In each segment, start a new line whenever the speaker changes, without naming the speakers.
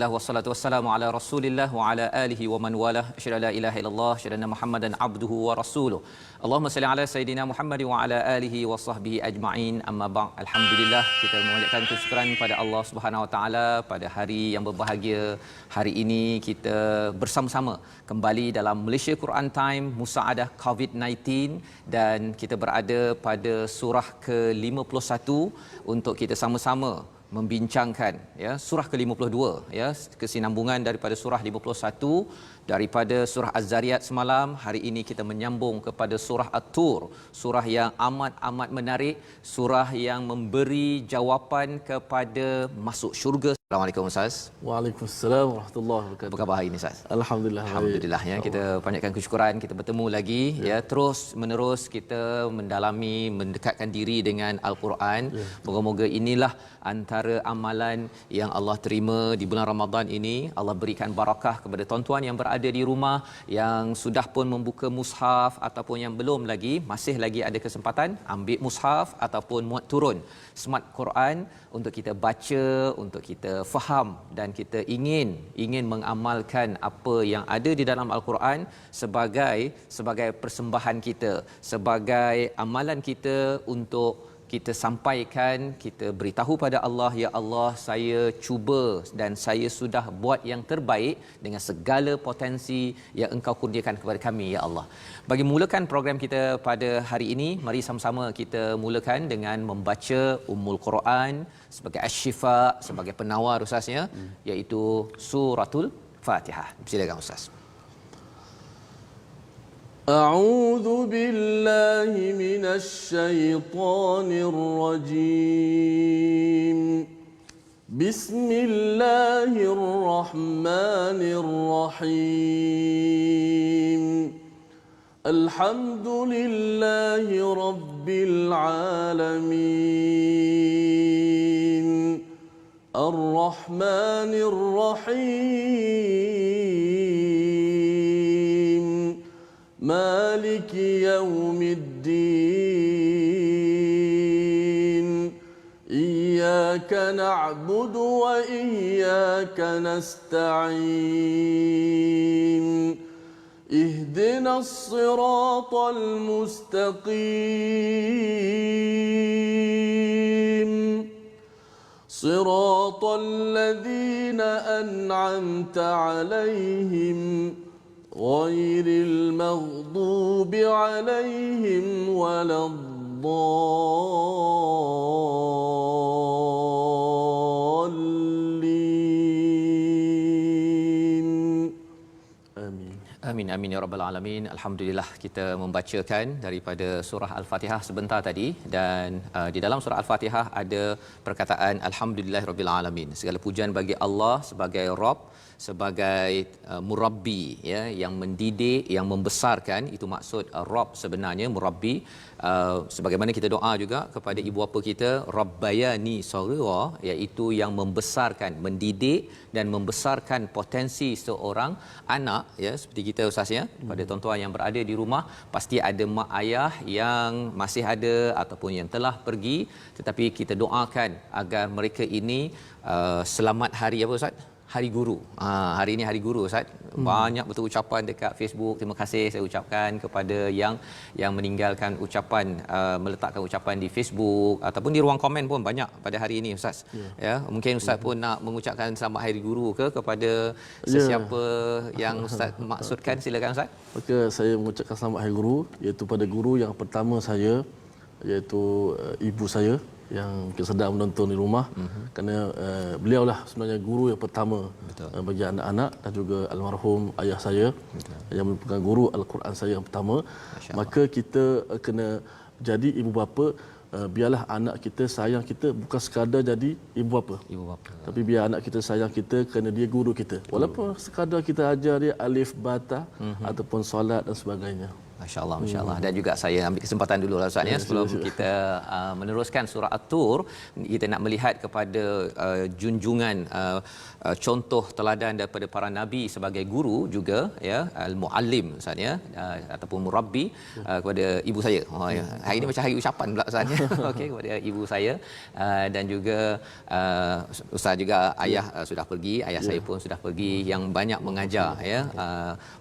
Alhamdulillah wassalatu wassalamu ala Rasulillah wa ala alihi wa man walah. Asyhadu an la ilaha illallah, asyhadu anna Muhammadan abduhu wa rasuluh. Allahumma salli ala sayidina Muhammad wa ala alihi wa sahbihi ajma'in. Amma ba'd. Alhamdulillah, kita mengucapkan kesyukuran pada Allah Subhanahu wa taala pada hari yang berbahagia. Hari ini kita bersama-sama kembali dalam Malaysia Quran Time Musaadah COVID-19 dan kita berada pada surah ke-51 untuk kita sama-sama membincangkan ya surah ke-52 ya kesinambungan daripada surah 51 daripada surah Az-Zariyat semalam. Hari ini kita menyambung kepada surah At-Tur, surah yang amat menarik, surah yang memberi jawapan kepada masuk syurga. Assalamualaikum Ustaz.
Waalaikumsalam warahmatullahi wabarakatuh.
Apa khabar hari ini Ustaz?
Alhamdulillah
Ya, kita panjatkan kesyukuran kita bertemu lagi ya terus menerus kita mendalami mendekatkan diri dengan Al-Quran. Moga-moga inilah antara amalan yang Allah terima di bulan Ramadan ini. Allah berikan barakah kepada tuan-tuan yang berada di rumah yang sudah pun membuka mushaf ataupun yang belum lagi, masih lagi ada kesempatan ambil mushaf ataupun muat turun smart Quran untuk kita baca, untuk kita faham dan kita ingin mengamalkan apa yang ada di dalam Al-Quran sebagai persembahan kita, sebagai amalan kita untuk kita sampaikan, kita beritahu pada Allah, ya Allah, saya cuba dan saya sudah buat yang terbaik dengan segala potensi yang Engkau kurniakan kepada kami, ya Allah. Bagi mulakan program kita pada hari ini, mari sama-sama kita mulakan dengan membaca Ummul Quran sebagai asy-syifa, sebagai penawar Ustaznya, iaitu Suratul Fatihah. Silakan Ustaz.
أعوذ بالله من الشيطان الرجيم بسم الله الرحمن الرحيم الحمد لله رب العالمين الرحمن الرحيم مالك يوم الدين إياك نعبد وإياك نستعين اهدنا الصراط المستقيم صراط الذين أنعمت عليهم غير المغضوب عليهم ولا الضالين آمين.
Amin amin ya rabbal alamin. Alhamdulillah kita membacakan daripada surah Al-Fatihah sebentar tadi dan di dalam surah Al-Fatihah ada perkataan alhamdulillahirabbil alamin. Segala pujian bagi Allah sebagai Rabb, sebagai murabbi ya, yang mendidik, yang membesarkan. Itu maksud Rabb sebenarnya, murabbi. Sebagaimana kita doa juga kepada ibu bapa kita, Rabbayani shaghira, iaitu yang membesarkan, mendidik dan membesarkan potensi seorang anak ya, seperti kita Ustaz ya, pada tuan-tuan yang berada di rumah pasti ada mak ayah yang masih ada ataupun yang telah pergi, tetapi kita doakan agar mereka ini selamat hari apa Ustaz? Hari Guru. Hari ini Hari Guru Ustaz. Banyak betul ucapan dekat Facebook. Terima kasih saya ucapkan kepada yang meninggalkan ucapan, meletakkan ucapan di Facebook ataupun di ruang komen pun banyak pada hari ini Ustaz. Ya, mungkin Ustaz pun nak mengucapkan selamat Hari Guru ke kepada sesiapa yang Ustaz maksudkan. Silakan Ustaz.
Okey, saya mengucapkan selamat Hari Guru iaitu pada guru yang pertama saya, iaitu ibu saya yang sedang menonton di rumah, kerana beliaulah sebenarnya guru yang pertama bagi anak-anak dan juga almarhum ayah saya yang merupakan guru Al-Quran saya yang pertama. Maka kita kena jadi ibu bapa, biarlah anak kita sayang kita bukan sekadar jadi ibu bapa, tapi biar anak kita sayang kita kerana dia guru kita, walaupun sekadar kita ajar dia alif bata ataupun solat dan sebagainya.
Masya-Allah, masya-Allah. Dan juga saya ambil kesempatan dulu lah Ustaz ya, sebelum kita meneruskan surah At-Tur, kita nak melihat kepada junjungan contoh teladan daripada para nabi sebagai guru juga ya, al-muallim Ustaz ya, ataupun murabbi kepada ibu saya. Oh ya. Hari ini macam hari ucapan pula Ustaz ya. Okey, kepada ibu saya dan juga Ustaz juga ayah sudah pergi, ayah saya pun sudah pergi, yang banyak mengajar ya,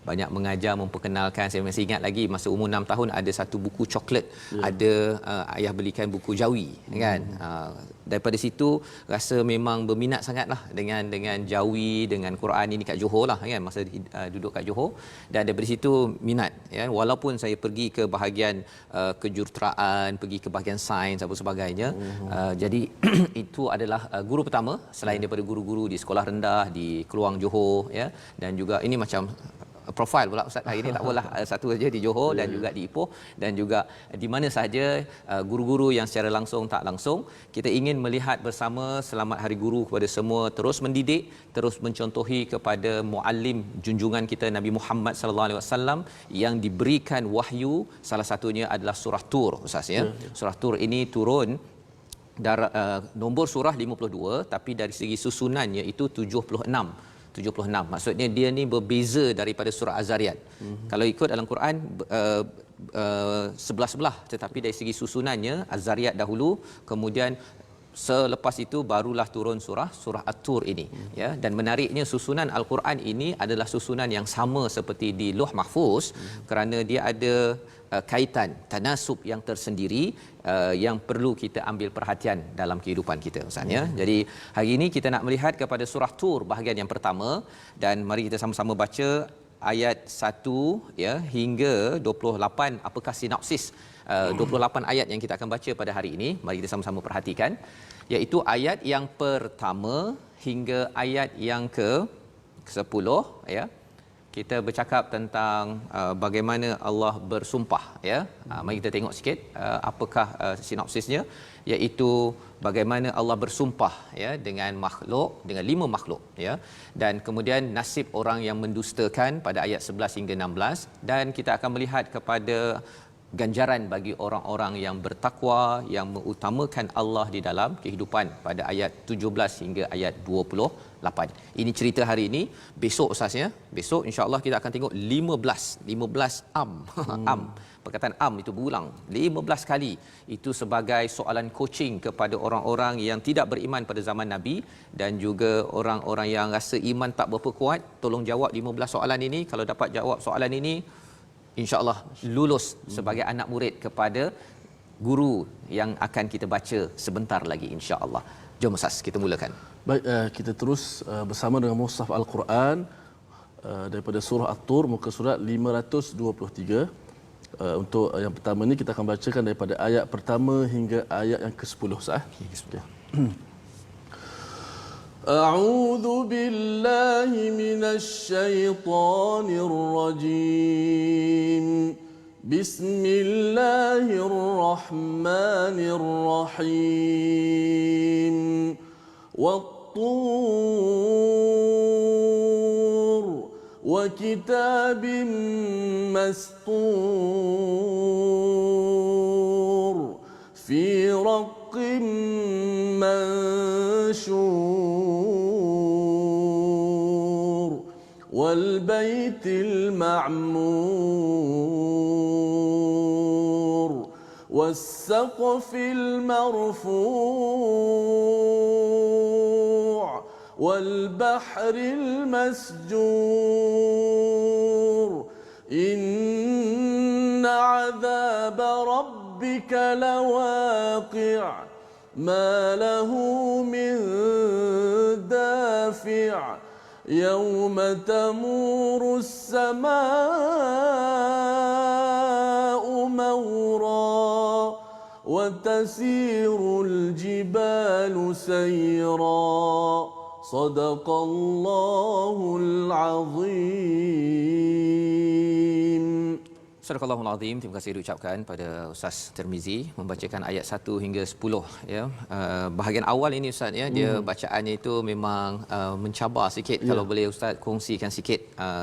banyak mengajar, memperkenalkan. Saya masih ingat lagi masa umur 6 tahun ada satu buku coklat, ada ayah belikan buku jawi kan. Daripada situ rasa memang berminat sangatlah dengan jawi, dengan Quran ini kat Johor lah kan, masa duduk kat Johor. Dan daripada situ minat ya, walaupun saya pergi ke bahagian kejuruteraan, pergi ke bahagian sains apa sebagainya. Jadi itu adalah guru pertama selain daripada guru-guru di sekolah rendah di Keluang Johor ya, dan juga ini macam profil pula Ustaz hari ini, tak apalah, satu saja di Johor dan juga di Ipoh, dan juga di mana sahaja guru-guru yang secara langsung tak langsung. Kita ingin melihat bersama selamat hari guru kepada semua, terus mendidik, terus mencontohi kepada muallim junjungan kita Nabi Muhammad sallallahu alaihi wasallam yang diberikan wahyu, salah satunya adalah surah Tur Ustaz ya. Surah Tur ini turun nombor surah 52, tapi dari segi susunannya itu 76. Maksudnya dia ni berbeza daripada surah Az-Zariyat. Kalau ikut dalam Quran sebelah-sebelah, tetapi dari segi susunannya Az-Zariyat dahulu, kemudian selepas itu barulah turun surah At-Tur ini ya. Dan menariknya susunan Al-Quran ini adalah susunan yang sama seperti di Lauh Mahfuz, kerana dia ada kaitan tanasub yang tersendiri yang perlu kita ambil perhatian dalam kehidupan kita Ustaz ya. Jadi hari ini kita nak melihat kepada surah Tur bahagian yang pertama, dan mari kita sama-sama baca ayat 1 ya hingga 28. Apakah sinopsis 28 ayat yang kita akan baca pada hari ini? Mari kita sama-sama perhatikan, iaitu ayat yang pertama hingga ayat yang ke-10 ya. Kita bercakap tentang bagaimana Allah bersumpah ya. Mari kita tengok sikit apakah sinopsisnya, iaitu bagaimana Allah bersumpah ya dengan makhluk, dengan 5 makhluk ya, dan kemudian nasib orang yang mendustakan pada ayat 11 hingga 16, dan kita akan melihat kepada ganjaran bagi orang-orang yang bertakwa, yang mengutamakan Allah di dalam kehidupan pada ayat 17 hingga ayat 28. Ini cerita hari ini. Besok Ustaz ya, besok insya-Allah kita akan tengok 15 am. Perkataan am itu berulang 15 kali. Itu sebagai soalan coaching kepada orang-orang yang tidak beriman pada zaman Nabi, dan juga orang-orang yang rasa iman tak berapa kuat. Tolong jawab 15 soalan ini. Kalau dapat jawab soalan ini, insya-Allah lulus sebagai anak murid kepada guru yang akan kita baca sebentar lagi insya-Allah. Jom Ustaz, kita mulakan.
Baik, kita terus bersama dengan mushaf Al-Quran daripada surah At-Tur muka surat 523. Untuk yang pertama ni kita akan bacakan daripada ayat pertama hingga ayat yang ke-10 Ustaz. أعوذ بالله من الشيطان الرجيم بسم الله الرحمن الرحيم والطور وكتاب مسطور في رق منشور والبيت المعمور والسقف المرفوع والبحر المسجور إن عذاب ربك لواقع ما له من دافع يوم تمور السماء مورا وتسير الجبال سيرا صدق الله العظيم.
Sadaqallahul Azim. Terima kasih diucapkan pada Ustaz Tirmizi membacakan ayat 1 hingga 10 ya. Bahagian awal ini Ustaz ya, dia bacaannya itu memang mencabar sikit. Kalau boleh Ustaz kongsikan sikit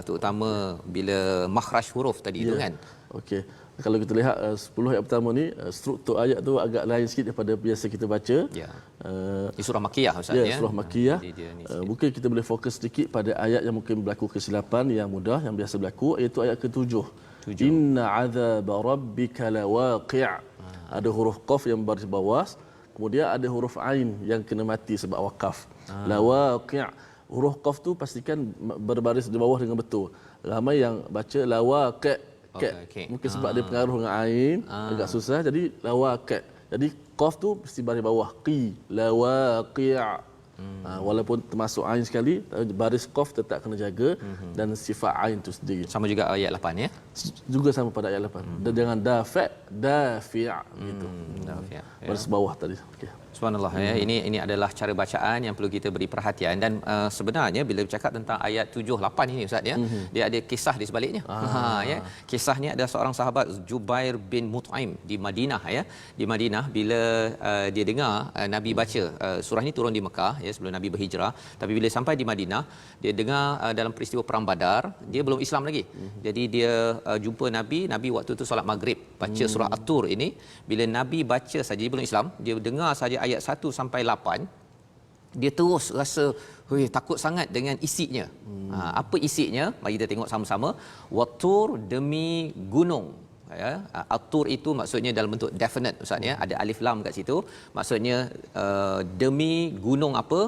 terutama bila makhraj huruf tadi itu kan.
Okey. Kalau kita lihat 10 ayat pertama ni, struktur ayat tu agak lain sikit daripada biasa kita baca.
Ya. Di surah Makkiyah Ustaz ya.
Surah Makkiyah. Mungkin kita boleh fokus sedikit pada ayat yang mungkin berlaku kesilapan yang mudah yang biasa berlaku, iaitu ayat ke-7. Inna 'adzaba rabbika lawaqi'. Ada huruf qaf yang baris bawah, kemudian ada huruf ain yang kena mati sebab wakaf. Lawaqi'. Huruf qaf tu pastikan berbaris di bawah dengan betul. Ramai yang baca lawaqi'.
Okay.
Mungkin sebab dia pengaruh dengan ain agak susah, jadi lawaqi'. Jadi qaf tu mesti baris bawah, qi lawaqi'. Walaupun termasuk ain sekali, baris qaf tetap kena jaga dan sifat ain tu sendiri.
Sama juga ayat 8 ya.
Juga sama pada ayat 8. Dan jangan dafi' gitu.
Dafi'.
Baris bawah tadi. Okey.
Subhanallah ya. Ini adalah cara bacaan yang perlu kita beri perhatian dan sebenarnya bila bercakap tentang ayat 7 8 ini Ustaz ya, dia ada kisah di sebaliknya. Ya. Kisahnya ada seorang sahabat Jubair bin Mut'im di Madinah ya. Di Madinah bila dia dengar Nabi baca surah ini turun di Mekah ya sebelum Nabi berhijrah, tapi bila sampai di Madinah dia dengar dalam peristiwa perang Badar, dia belum Islam lagi. Jadi dia jumpa Nabi waktu tu solat Maghrib, baca surah At-Tur ini. Bila Nabi baca saja, dia belum Islam, dia dengar saja ayat 1 sampai 8, dia terus rasa takut sangat dengan isinya. Apa isinya? Mari kita tengok sama-sama. Watur, demi gunung. Ya, At-Tur itu maksudnya dalam bentuk definite Ustaz ya, ada alif lam kat situ. Maksudnya demi gunung apa?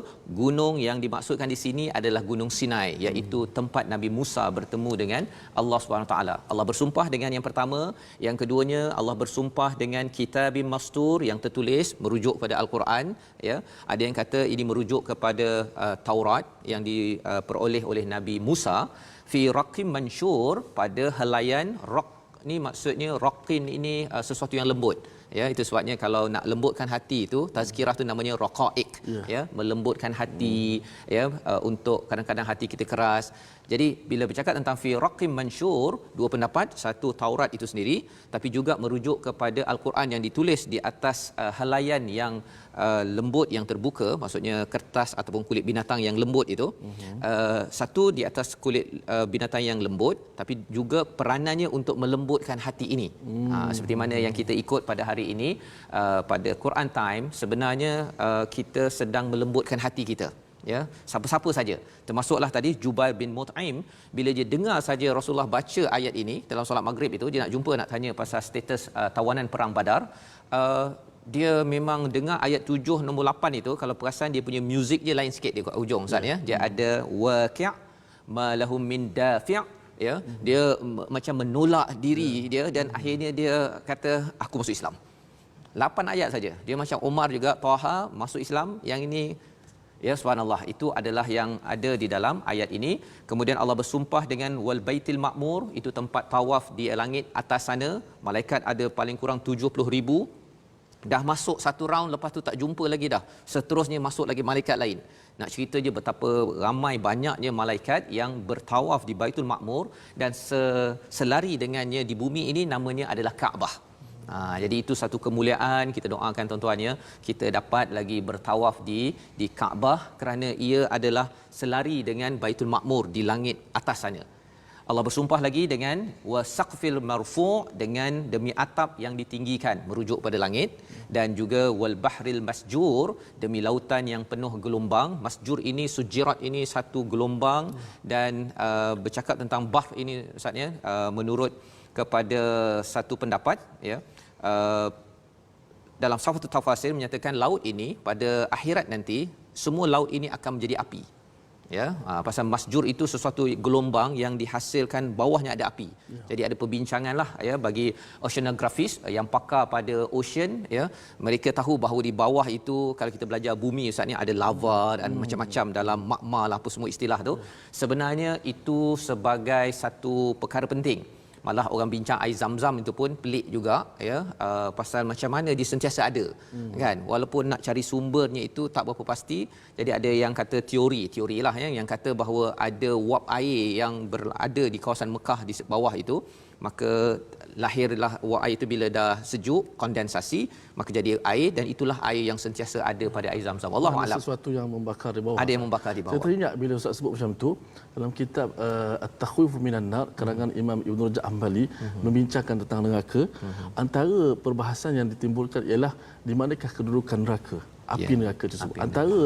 Gunung yang dimaksudkan di sini adalah Gunung Sinai, iaitu tempat Nabi Musa bertemu dengan Allah Subhanahu taala. Allah bersumpah dengan yang pertama, yang keduanya Allah bersumpah dengan kitabim mastur yang tertulis merujuk pada Al-Quran ya. Ada yang kata ini merujuk kepada Taurat yang diperoleh oleh Nabi Musa, fi raqim mansyur, pada helaian raq. Ni maksudnya raqin ini sesuatu yang lembut ya, itu sebabnya kalau nak lembutkan hati itu tazkirah tu namanya raqaiq ya, melembutkan hati ya, untuk kadang-kadang hati kita keras. Jadi bila bercakap tentang fi raqim mansyur, dua pendapat, satu Taurat itu sendiri, tapi juga merujuk kepada Al-Quran yang ditulis di atas helaian yang lembut yang terbuka, maksudnya kertas ataupun kulit binatang yang lembut itu. Satu di atas kulit binatang yang lembut, tapi juga peranannya untuk melembutkan hati ini. Seperti mana yang kita ikut pada hari ini pada Quran Time, sebenarnya kita sedang melembutkan hati kita ya, siapa-siapa saja, termasuklah tadi Jubair bin Mut'im, bila dia dengar saja Rasulullah baca ayat ini dalam solat Maghrib itu, dia nak jumpa, nak tanya pasal status tawanan perang Badar. Dia memang dengar ayat 7 nombor 8 itu, kalau perasan dia punya muzik dia lain sikit dia kat hujung Ustaz ya. Dia ada waqi' ma lahum min dafi' ya, dia macam menolak diri dia, dan akhirnya dia kata aku masuk Islam. 8 ayat saja. Dia macam Umar juga, Taha masuk Islam. Yang ini ya, subhanallah, itu adalah yang ada di dalam ayat ini. Kemudian Allah bersumpah dengan wal baitil ma'mur, itu tempat tawaf di langit atas sana. Malaikat ada paling kurang 70,000. Dah masuk satu round, lepas tu tak jumpa lagi dah. Seterusnya masuk lagi malaikat lain. Nak cerita je betapa ramai banyaknya malaikat yang bertawaf di Baitul Ma'mur, dan selari dengannya di bumi ini namanya adalah Kaabah. Jadi itu satu kemuliaan. Kita doakan tuan-tuan ya, kita dapat lagi bertawaf di Kaabah, kerana ia adalah selari dengan Baitul Ma'mur di langit atas sana. Allah bersumpah lagi dengan wasaqfil marfu', dengan demi atap yang ditinggikan, merujuk pada langit, dan juga wal bahril masjur, demi lautan yang penuh gelombang. Masjur ini, sujirat ini satu gelombang, dan bercakap tentang bahr ini Ustaz ya, menurut kepada satu pendapat ya, dalam salah satu tafsir menyatakan laut ini pada akhirat nanti semua laut ini akan menjadi api ya. Pasal masjur itu sesuatu gelombang yang dihasilkan bawahnya ada api. Jadi ada perbincangan lah ya, bagi oceanographists yang pakar pada ocean ya, mereka tahu bahawa di bawah itu, kalau kita belajar bumi Ustaz ni, ada lava dan macam-macam dalam magma lah, apa semua istilah tu. Sebenarnya itu sebagai satu perkara penting. Malah orang bincang air zam-zam itu pun pelik juga ya, pasal macam mana dia sentiasa ada kan, walaupun nak cari sumbernya itu tak berapa pasti. Jadi ada yang kata teori lah ya, yang kata bahawa ada wap air yang berada di kawasan Mekah di bawah itu, maka lahirlah wak air itu bila dah sejuk, kondensasi, maka jadi air, dan itulah air yang sentiasa ada pada air Zam-Zam. Wallahu a'lam.
Sesuatu yang membakar di bawah.
Ada yang membakar di bawah.
Saya teringat bila Ustaz sebut macam tu dalam kitab At-Takhwif minan Nar karangan Imam Ibn Rajab Hanbali membincangkan tentang neraka. Antara perbahasan yang ditimbulkan ialah di manakah kedudukan neraka, api neraka tersebut. Antara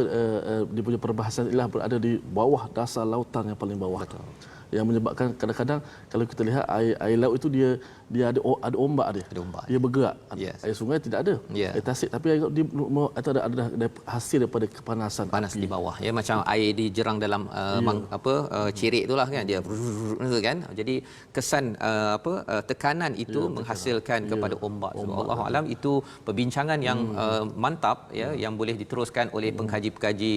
dia punya perbahasan ialah berada di bawah dasar lautan yang paling bawah.
Betul.
Yang menyebabkan kadang-kadang kalau kita lihat air laut itu dia ada ombak dia.
Ada ombak.
Dia bergerak.
Yes.
Air sungai tidak ada.
Yeah.
Air tasik, tapi air laut dia ada hasil daripada kepanasan
panas
api.
di bawah, ya, macam air dijerang dalam cerik itulah kan, dia kan, jadi kesan tekanan itu menghasilkan kepada ombak. Wallahu alam, itu perbincangan yang mantap, ya, yang boleh diteruskan oleh pengkaji-pengkaji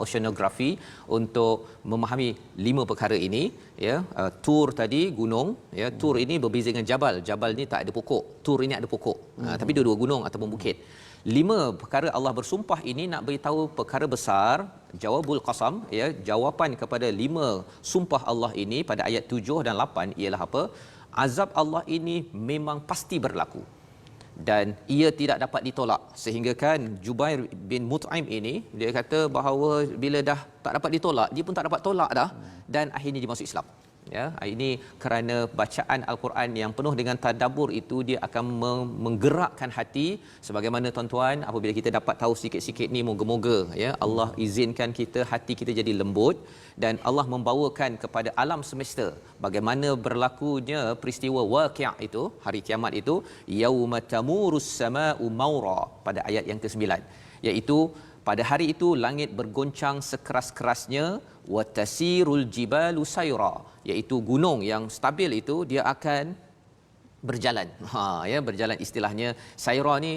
oceanografi untuk memahami 5 perkara ini, ya. Tur tadi gunung, ya, tur ini berbeza dengan jabal. Jabal ni tak ada pokok, tur ini ada pokok. Tapi dua-dua gunung ataupun bukit. 5 perkara Allah bersumpah ini nak beritahu perkara besar, jawabul qasam, ya, jawapan kepada 5 sumpah Allah ini pada ayat 7 dan 8 ialah apa? Azab Allah ini memang pasti berlaku dan ia tidak dapat ditolak, sehingga kan Jubair bin Mut'im ini dia kata bahawa bila dah tak dapat ditolak, dia pun tak dapat tolak dah, dan akhirnya dia masuk Islam. Ya, ini kerana bacaan Al-Quran yang penuh dengan tadabbur itu dia akan menggerakkan hati, sebagaimana tuan-tuan apabila kita dapat tahu sikit-sikit ni, moga-moga, ya, Allah izinkan kita hati kita jadi lembut, dan Allah membawakan kepada alam semesta bagaimana berlakunya peristiwa waqi' itu, hari kiamat itu, yauma tamurus samaa'u maura, pada ayat yang ke-9, iaitu pada hari itu langit bergoncang sekeras-kerasnya, wa tasirul jibalu sayra, iaitu gunung yang stabil itu dia akan berjalan. Ya, berjalan, istilahnya sayra ni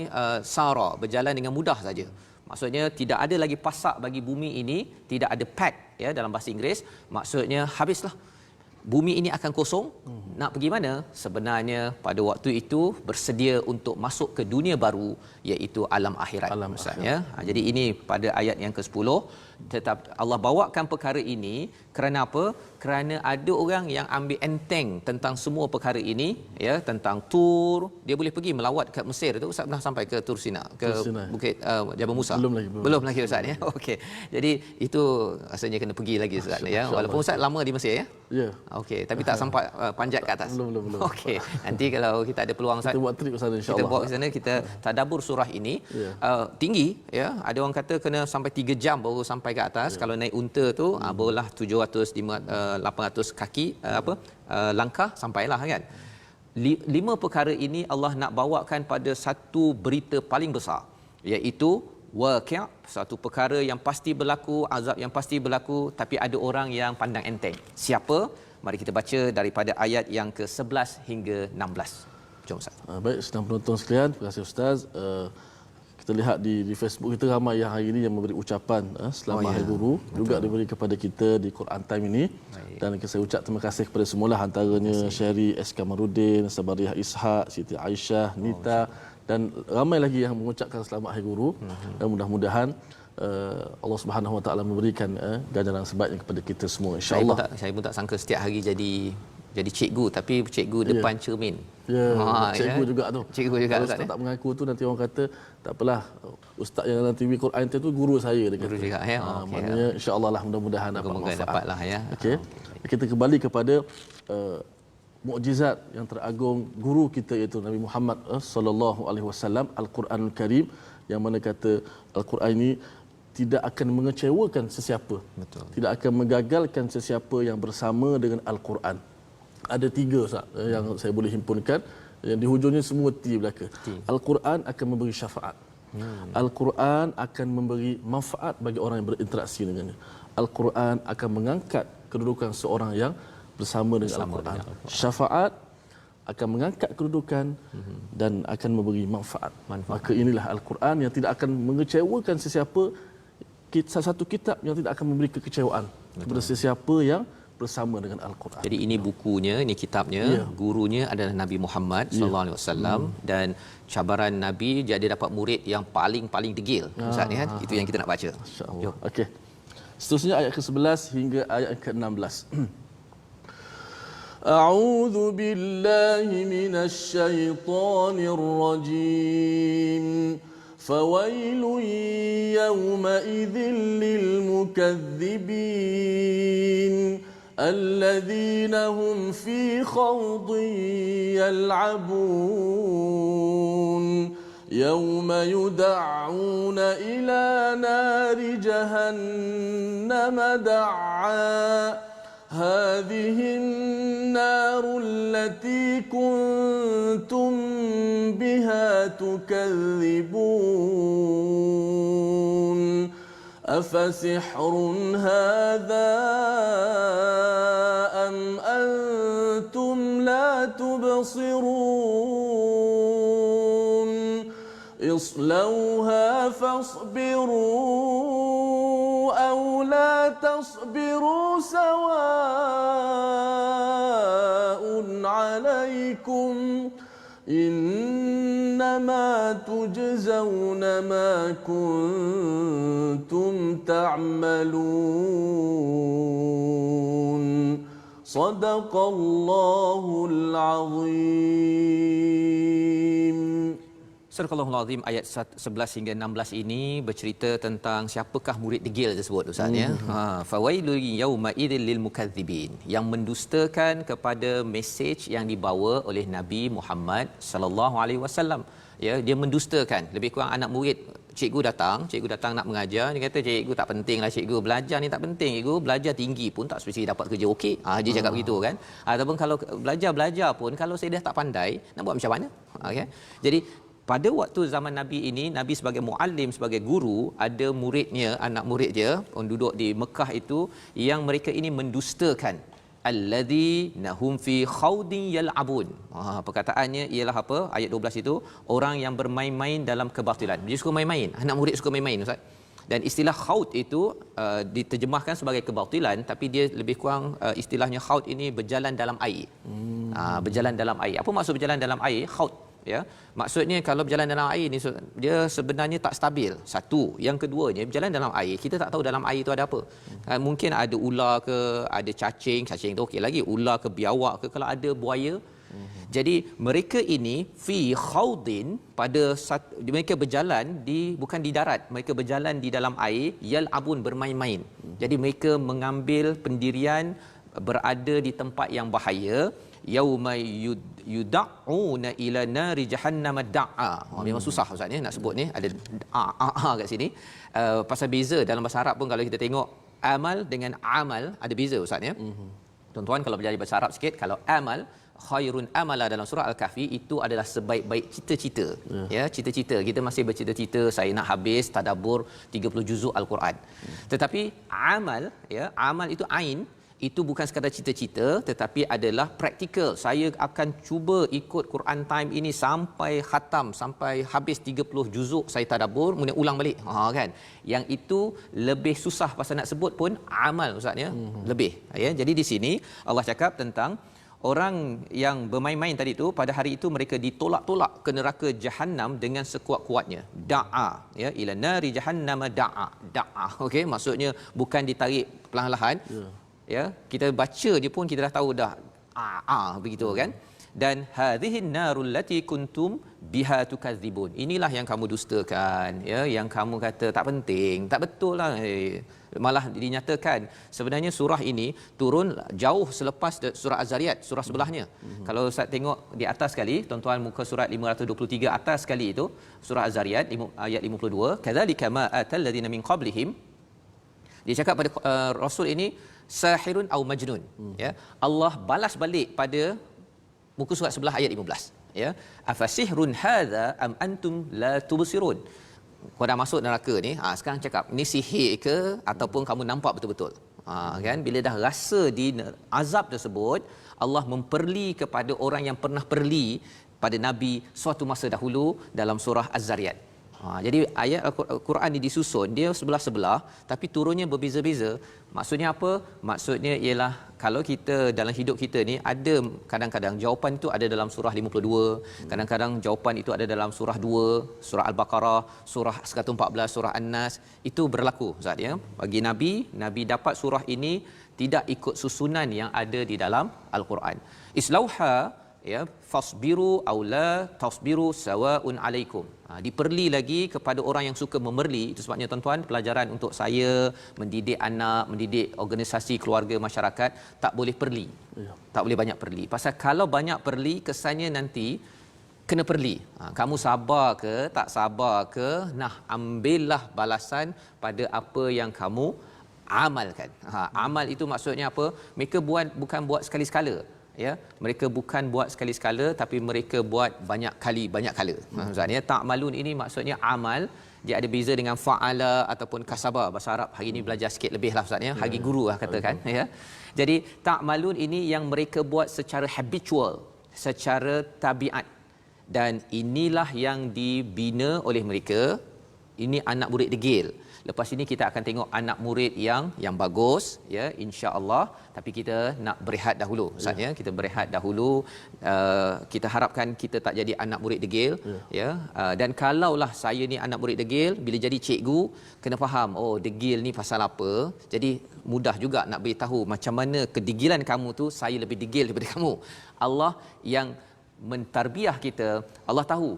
sara, berjalan dengan mudah saja. Maksudnya tidak ada lagi pasak bagi bumi ini, tidak ada pad, ya, dalam bahasa Inggeris. Maksudnya habislah. Bumi ini akan kosong. Nak pergi mana? Sebenarnya pada waktu itu bersedia untuk masuk ke dunia baru, iaitu alam akhirat. Ya. Jadi ini pada ayat yang ke-10. Tetap Allah bawakan perkara ini kerana apa? Kerana ada orang yang ambil enteng tentang semua perkara ini, ya, tentang Tur. Dia boleh pergi melawat ke Mesir tu. Ustaz pernah sampai ke Tur Sina, ke Bukit Jabal Musa? Belum lagi Ustaz, ya. Okey. Jadi itu rasanya kena pergi lagi Ustaz, ya. Walaupun Ustaz lama di Mesir, ya.
Ya.
Okey, tapi tak sampai panjat ke atas.
Belum.
Okey. Nanti kalau kita ada peluang Ustaz,
kita buat trip ke sana insya-Allah.
Kita bawa ke sana, kita tadabbur surah ini. Tinggi, ya. Ada orang kata kena sampai 3 jam baru sampai ke atas. Kalau naik unta tu barulah 700 800 kaki langkah sampailah, kan. 5 perkara ini Allah nak bawakan pada satu berita paling besar, iaitu waqi', satu perkara yang pasti berlaku, azab yang pasti berlaku, tapi ada orang yang pandang enteng. Siapa? Mari kita baca daripada ayat yang ke-11 hingga 16. Jom Ustaz.
Baik, sedang penonton sekalian, terima kasih Ustaz. Kita lihat di Facebook kita ramai yang hari ini yang memberi ucapan selamat Hari Guru. Betul. Juga diberi kepada kita di Quran Time ini. Baik. Dan saya ucap terima kasih kepada semua, antaranya Syari S. Kamarudin, Sabariah Ishak, Siti Aisyah, Nita, dan ramai lagi yang mengucapkan selamat Hari Guru. Dan mudah-mudahan Allah Subhanahu Wa Taala memberikan ganjaran sebaiknya kepada kita semua, insya-Allah.
Saya pun tak sangka setiap hari jadi cikgu, tapi cikgu depan cermin.
Ya, cikgu, ya, juga tu.
Cikgu juga.
Kalau Ustaz tak mengaku tu, nanti orang kata tak apalah, ustaz yang dalam TV Quran tu guru saya, dia kata.
Guru juga, ya.
Maknanya insya-Allah lah, mudah-mudahan dapat manfaat.
Dapatlah, ya.
Okey. Kita kembali kepada mukjizat yang teragung guru kita, iaitu Nabi Muhammad sallallahu alaihi wasallam, Al-Quranul Karim, yang mana kata Al-Quran ini tidak akan mengecewakan sesiapa. Betul. Tidak akan menggagalkan sesiapa yang bersama dengan Al-Quran. Ada 3 Ustaz yang saya boleh himpunkan, yang di hujungnya semua T belaka. Al-Quran akan memberi syafaat. Al-Quran akan memberi manfaat bagi orang yang berinteraksi dengannya. Al-Quran akan mengangkat kedudukan seorang yang bersama dengan Al-Quran. Syafaat akan mengangkat kedudukan dan akan memberi manfaat. Maka inilah Al-Quran yang tidak akan mengecewakan sesiapa. Salah satu kitab yang tidak akan memberi kekecewaan kepada sesiapa yang bersama dengan Al-Quran.
Jadi ini bukunya, ini kitabnya, gurunya adalah Nabi Muhammad sallallahu alaihi wasallam, dan cabaran Nabi jadi dapat murid yang paling degil. Ustaz, ni kan, itu yang kita nak baca.
Insya-Allah. Okey. Seterusnya ayat ke-11 hingga ayat ke-16. أعوذ بالله من الشيطان الرجيم فويل يومئذ للمكذبين الذين هم في خوض يلعبون يوم يدعون إلى نار جهنم دعا هذه النار التي كنتم بها تكذبون أفسحر هذا أم أنتم لا تبصرون اصلوها فاصبروا أو لا تصبروا سواء عليكم إنما تجزون ما كنتم تعملون صدق الله العظيم.
Surah Al-Azim ayat 11 hingga 16 ini bercerita tentang siapakah murid degil tersebut Ustaz ya. Fawailul yauma idzil lil mukadzibin, yang mendustakan kepada mesej yang dibawa oleh Nabi Muhammad sallallahu alaihi wasallam. Ya, dia mendustakan. Lebih kurang anak murid, cikgu datang nak mengajar, dia kata cikgu tak pentinglah cikgu, belajar ni tak penting cikgu, belajar tinggi pun tak mesti dapat kerja okey. Dia cakap begitu kan. Ataupun kalau belajar pun kalau saya dah tak pandai, nak buat macam mana? Okey. Jadi pada waktu zaman Nabi ini, Nabi sebagai muallim, sebagai guru, ada muridnya, anak murid dia, orang duduk di Mekah itu, yang mereka ini mendustakan. Alladzi nahum fi khaudin yal'abun. Perkataannya ialah apa? Ayat 12 itu, orang yang bermain-main dalam kebatilan. Dia suka main-main, anak murid suka main-main Ustaz. Dan istilah khaud itu diterjemahkan sebagai kebatilan, tapi dia lebih kurang istilahnya khaud ini berjalan dalam air. Berjalan dalam air. Apa maksud berjalan dalam air? Khaud, ya, maksudnya kalau berjalan dalam air ni dia sebenarnya tak stabil. Satu, yang keduanya berjalan dalam air, kita tak tahu dalam air itu ada apa. Mungkin ada ular ke, ada cacing tu okey lagi, ular ke, biawak ke, kalau ada buaya. Jadi mereka ini fi khaudin, mereka berjalan bukan di darat, mereka berjalan di dalam air, yal'abun, bermain-main. Jadi mereka mengambil pendirian berada di tempat yang bahaya. Yauma yud'una ila nari jahannam da'a. Memang susah Ustaz ni nak sebut ni, ada kat sini. Pasal beza dalam bahasa Arab pun, kalau kita tengok amal dengan amal ada beza Ustaz ya. Tuan-tuan kalau belajar bahasa Arab sikit, kalau amal khairun amala dalam surah Al-Kahfi itu adalah sebaik-baik cita-cita. Ya, cita-cita. Kita masih bercita-cita saya nak habis tadabbur 30 juzuk Al-Quran. Tetapi amal, ya, amal itu ain, itu bukan sekadar cita-cita tetapi adalah praktikal. Saya akan cuba ikut Quran time ini sampai khatam, sampai habis 30 juzuk saya tadabbur, kemudian ulang balik. Kan. Yang itu lebih susah pasal nak sebut pun amal Ustaz ya. Lebih, ya. Jadi di sini Allah cakap tentang orang yang bermain-main tadi itu, pada hari itu mereka ditolak-tolak ke neraka Jahannam dengan sekuat-kuatnya. Da'a, ya, ila nari jahannam da'a. Da'a, okey, maksudnya bukan ditarik perlahan-lahan. Ya, kita baca dia pun kita dah tahu dah begitu kan. Dan hadhihin narul lati kuntum biha tukadzibun, inilah yang kamu dustakan, ya, yang kamu kata tak penting, tak betul lah. Malah dinyatakan sebenarnya surah ini turun jauh selepas surah Az-Zariyat, surah sebelahnya. Kalau Ustaz tengok di atas sekali, tuan-tuan muka surat 523 atas sekali itu surah Az-Zariyat ayat 52, kadzalika ma atal ladzina min qablihim. Dia cakap pada Rasul ini sahirun au majnun, ya. Allah balas balik pada muka surat sebelah ayat 15, ya. Afasihrun hadza am antum la tubsirun. Kau dah masuk neraka ni, sekarang cakap ni sihir ke ataupun kamu nampak betul-betul. Kan, bila dah rasa di azab tersebut, Allah memperli kepada orang yang pernah perli pada Nabi suatu masa dahulu dalam surah Az-Zariyat. Jadi ayat Al-Quran ini disusun, dia sebelah-sebelah tapi turunnya berbeza-beza. Maksudnya apa? Maksudnya ialah kalau kita dalam hidup kita ni ada kadang-kadang jawapan itu ada dalam surah 52, kadang-kadang jawapan itu ada dalam surah 2, surah Al-Baqarah, surah 114, surah An-Nas, itu berlaku Ustaz ya. Bagi Nabi dapat surah ini tidak ikut susunan yang ada di dalam Al-Quran. Islauha ya, fasbiru aw la tasbiru sawaun alaikum. Diperli lagi kepada orang yang suka memerli. Itu sebabnya tuan-tuan, pelajaran untuk saya mendidik anak, mendidik organisasi keluarga masyarakat, tak boleh perli. Tak boleh banyak perli. Pasal kalau banyak perli, kesannya nanti kena perli. Kamu sabar ke, tak sabar ke, nah ambillah balasan pada apa yang kamu amalkan. Amal itu maksudnya apa? Mereka bukan buat sekali-sekala. Ya, mereka bukan buat sekali-sekala tapi mereka buat banyak kala. Maksudnya ta'malun ini maksudnya amal, dia ada beza dengan fa'ala ataupun kasaba. Bahasa Arab hari ini belajar sikit lebih lah Ustaz ya. Hari guru lah katakan ya. Jadi ta'malun ini yang mereka buat secara habitual, secara tabiat, dan inilah yang dibina oleh mereka. Ini anak murid degil. Lepas ini kita akan tengok anak murid yang bagus ya, insya-Allah, tapi kita nak berehat dahulu Ustaz ya. Kita berehat dahulu. Kita harapkan kita tak jadi anak murid degil ya. Dan kalaulah saya ni anak murid degil, bila jadi cikgu kena faham, oh degil ni pasal apa. Jadi mudah juga nak beritahu macam mana kedegilan kamu tu, saya lebih degil daripada kamu. Allah yang mentarbiah kita, Allah tahu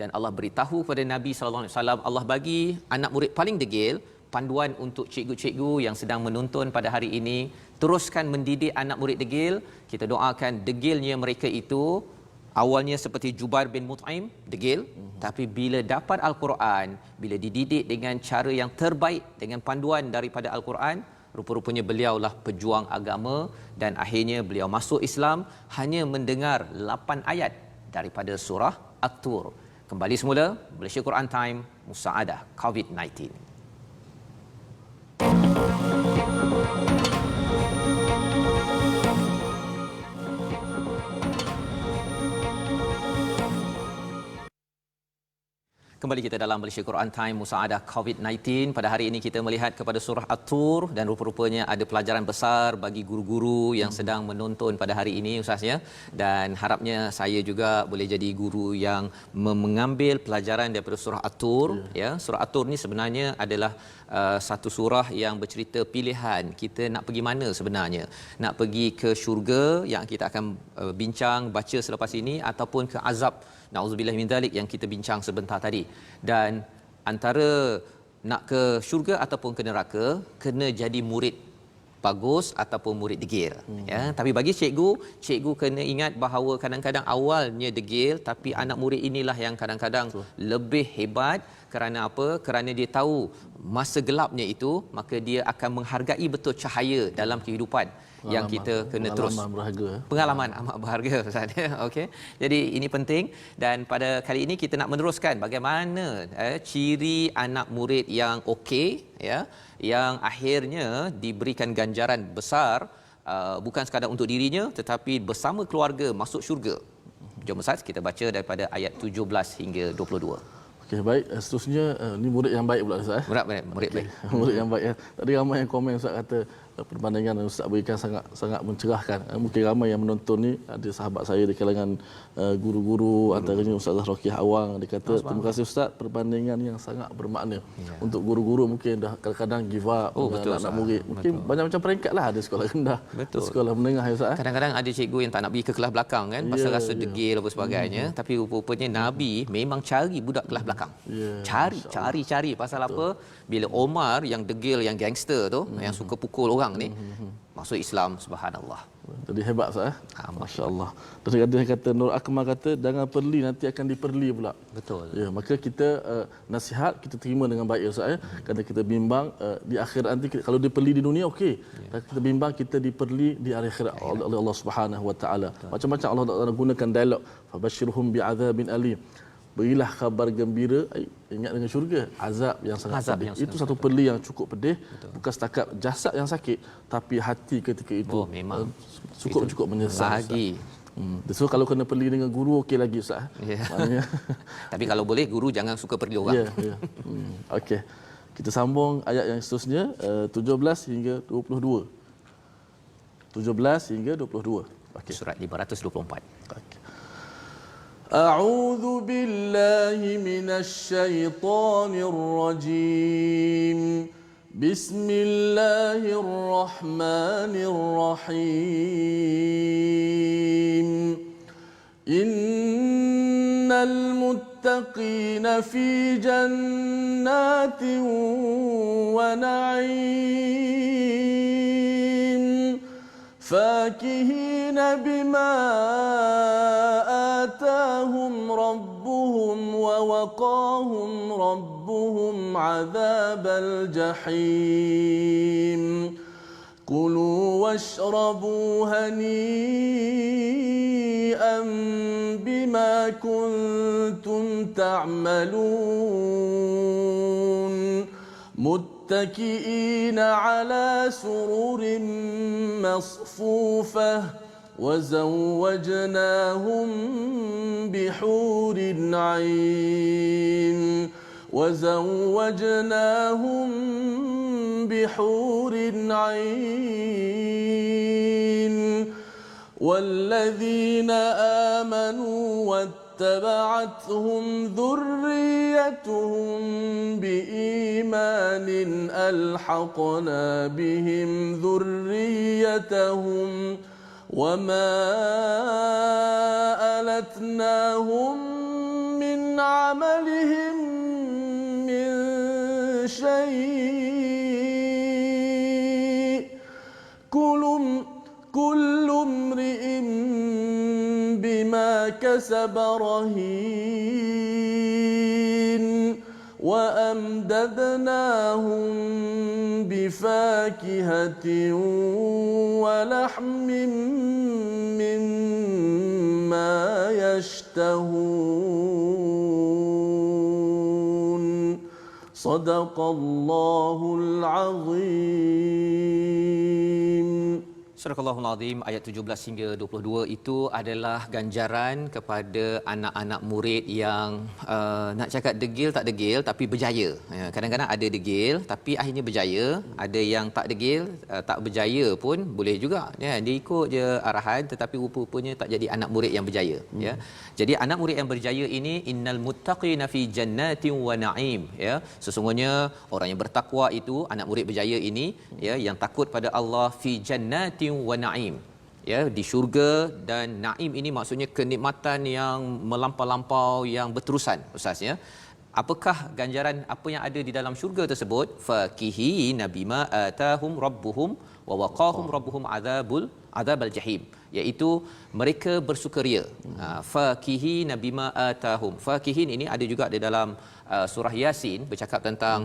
dan Allah beritahu kepada Nabi sallallahu alaihi wasallam. Allah bagi anak murid paling degil panduan untuk cikgu-cikgu yang sedang menonton pada hari ini. Teruskan mendidik anak murid degil. Kita doakan degilnya mereka itu awalnya seperti Jubair bin Mut'im, degil, tapi bila dapat Al-Quran, bila dididik dengan cara yang terbaik dengan panduan daripada Al-Quran, rupa-rupanya beliaulah pejuang agama dan akhirnya beliau masuk Islam hanya mendengar 8 ayat daripada surah At-Tur. Kembali semula Malaysia Quran Time, Musaadah COVID-19. Kembali kita dalam Malaysia Quran Time, Musaadah COVID-19. Pada hari ini kita melihat kepada surah At-Tur dan rupa-rupanya ada pelajaran besar bagi guru-guru yang sedang menonton pada hari ini Ustaz ya. Dan harapnya saya juga boleh jadi guru yang mengambil pelajaran daripada surah At-Tur ya. Surah At-Tur ni sebenarnya adalah satu surah yang bercerita pilihan kita nak pergi mana sebenarnya. Nak pergi ke syurga yang kita akan bincang baca selepas ini, ataupun ke azab, na'udzubillah min dzalik, yang kita bincang sebentar tadi. Dan antara nak ke syurga ataupun ke neraka, kena jadi murid bagus ataupun murid degil ya. Tapi bagi cikgu kena ingat bahawa kadang-kadang awalnya degil, tapi anak murid inilah yang kadang-kadang lebih hebat. Kerana apa? Kerana dia tahu masa gelapnya itu, maka dia akan menghargai betul cahaya dalam kehidupan yang kita kena terus pengalaman amat berharga Ustaz. Okey. Jadi ini penting, dan pada kali ini kita nak meneruskan bagaimana ciri anak murid yang okey ya, yang akhirnya diberikan ganjaran besar, bukan sekadar untuk dirinya tetapi bersama keluarga masuk syurga. Jom Ustaz kita baca daripada ayat 17 hingga 22.
Okey, baik. Seterusnya ni murid yang baik pula Ustaz.
Murid baik.
Murid yang baik ya. Tadi ramai yang komen Ustaz kata perbandingan yang Ustaz berikan sangat mencerahkan. Mungkin ramai yang menonton ni ada sahabat saya di kalangan guru-guru, antaranya Ustazah Rokiah Awang. Dia kata terima kasih Ustaz, perbandingan yang sangat bermakna. Untuk guru-guru mungkin dah kadang-kadang give up dengan anak murid. Mungkin banyak macam peringkat lah, ada sekolah rendah, sekolah menengah ya Ustaz.
Kadang-kadang ada cikgu yang tak nak pergi ke kelas belakang kan, pasal rasa degil apa sebagainya. Tapi rupa-rupanya Nabi memang cari budak kelas belakang. Cari pasal apa? Bila Omar yang degil, yang gangster tu, yang suka pukul orang ni masuk Islam, subhanallah.
Jadi hebat Ustaz. Masya-Allah. Dan dia kata, Nur Akmal kata jangan perli, nanti akan diperli pula.
Betul.
Ya, maka kita nasihat kita terima dengan baik ya Ustaz ya. Kerana kita bimbang di akhirat nanti kalau diperli di dunia okey. Tapi kita bimbang kita diperli di akhirat oleh Allah Subhanahu Wa Taala. Macam-macam Allah Taala gunakan dialog, fabashshirhum bi'adzabin alim. Berilah khabar gembira, ingat dengan syurga, azab yang sangat pedih. Itu satu perli yang cukup pedih. Bukan setakat jasad yang sakit, tapi hati ketika itu
memang
cukup menyesal
lagi.
So kalau kena perli dengan guru okey lagi Ustaz. Maknanya
tapi kalau boleh guru jangan suka perli orang.
Okey. Kita sambung ayat yang seterusnya 17 hingga 22. 17 hingga 22. Okey.
Surat 524.
Okey. A'udzu billahi minasy syaithanir rajim. Bismillahirrahmanirrahim. Innal muttaqina fi jannatin wa na'im fakihina bima آتاهم ربهم ووقاهم ربهم عذاب الجحيم كلوا واشربوا هنيئا بما كنتم تعملون متكئين على سرر مصفوفة وزوجناهم بحور عين وزوجناهم بحور عين والذين آمنوا واتبعتهم ذريتهم بإيمان ألحقنا بهم ذريتهم وما ألتناهم من عملهم من شيء كل امرئ بما كسب رهين وأمددناهم بفاكهة ولحم مما يشتهون صدق الله العظيم.
Surah Al-Azim ayat 17 hingga 22 itu adalah ganjaran kepada anak-anak murid yang nak cakap degil tak degil tapi berjaya. Kadang-kadang ada degil tapi akhirnya berjaya, ada yang tak degil tak berjaya pun boleh juga ya, dia ikut je arahan tetapi rupa-rupanya tak jadi anak murid yang berjaya ya. Jadi anak murid yang berjaya ini innal muttaqina fi jannatin wa na'im ya. Sesungguhnya orang yang bertakwa itu anak murid berjaya ini ya, yang takut pada Allah fi jannatin wa na'im ya, di syurga. Dan naim ini maksudnya kenikmatan yang melampau-lampau yang berterusan ustaz ya. Apakah ganjaran apa yang ada di dalam syurga tersebut? Fakihi nabima atahum rabbuhum wa waqahum rabbuhum adzabal jahim, iaitu mereka bersukaria. Fakihi nabima atahum. Fakihin ini ada juga di dalam surah Yasin bercakap tentang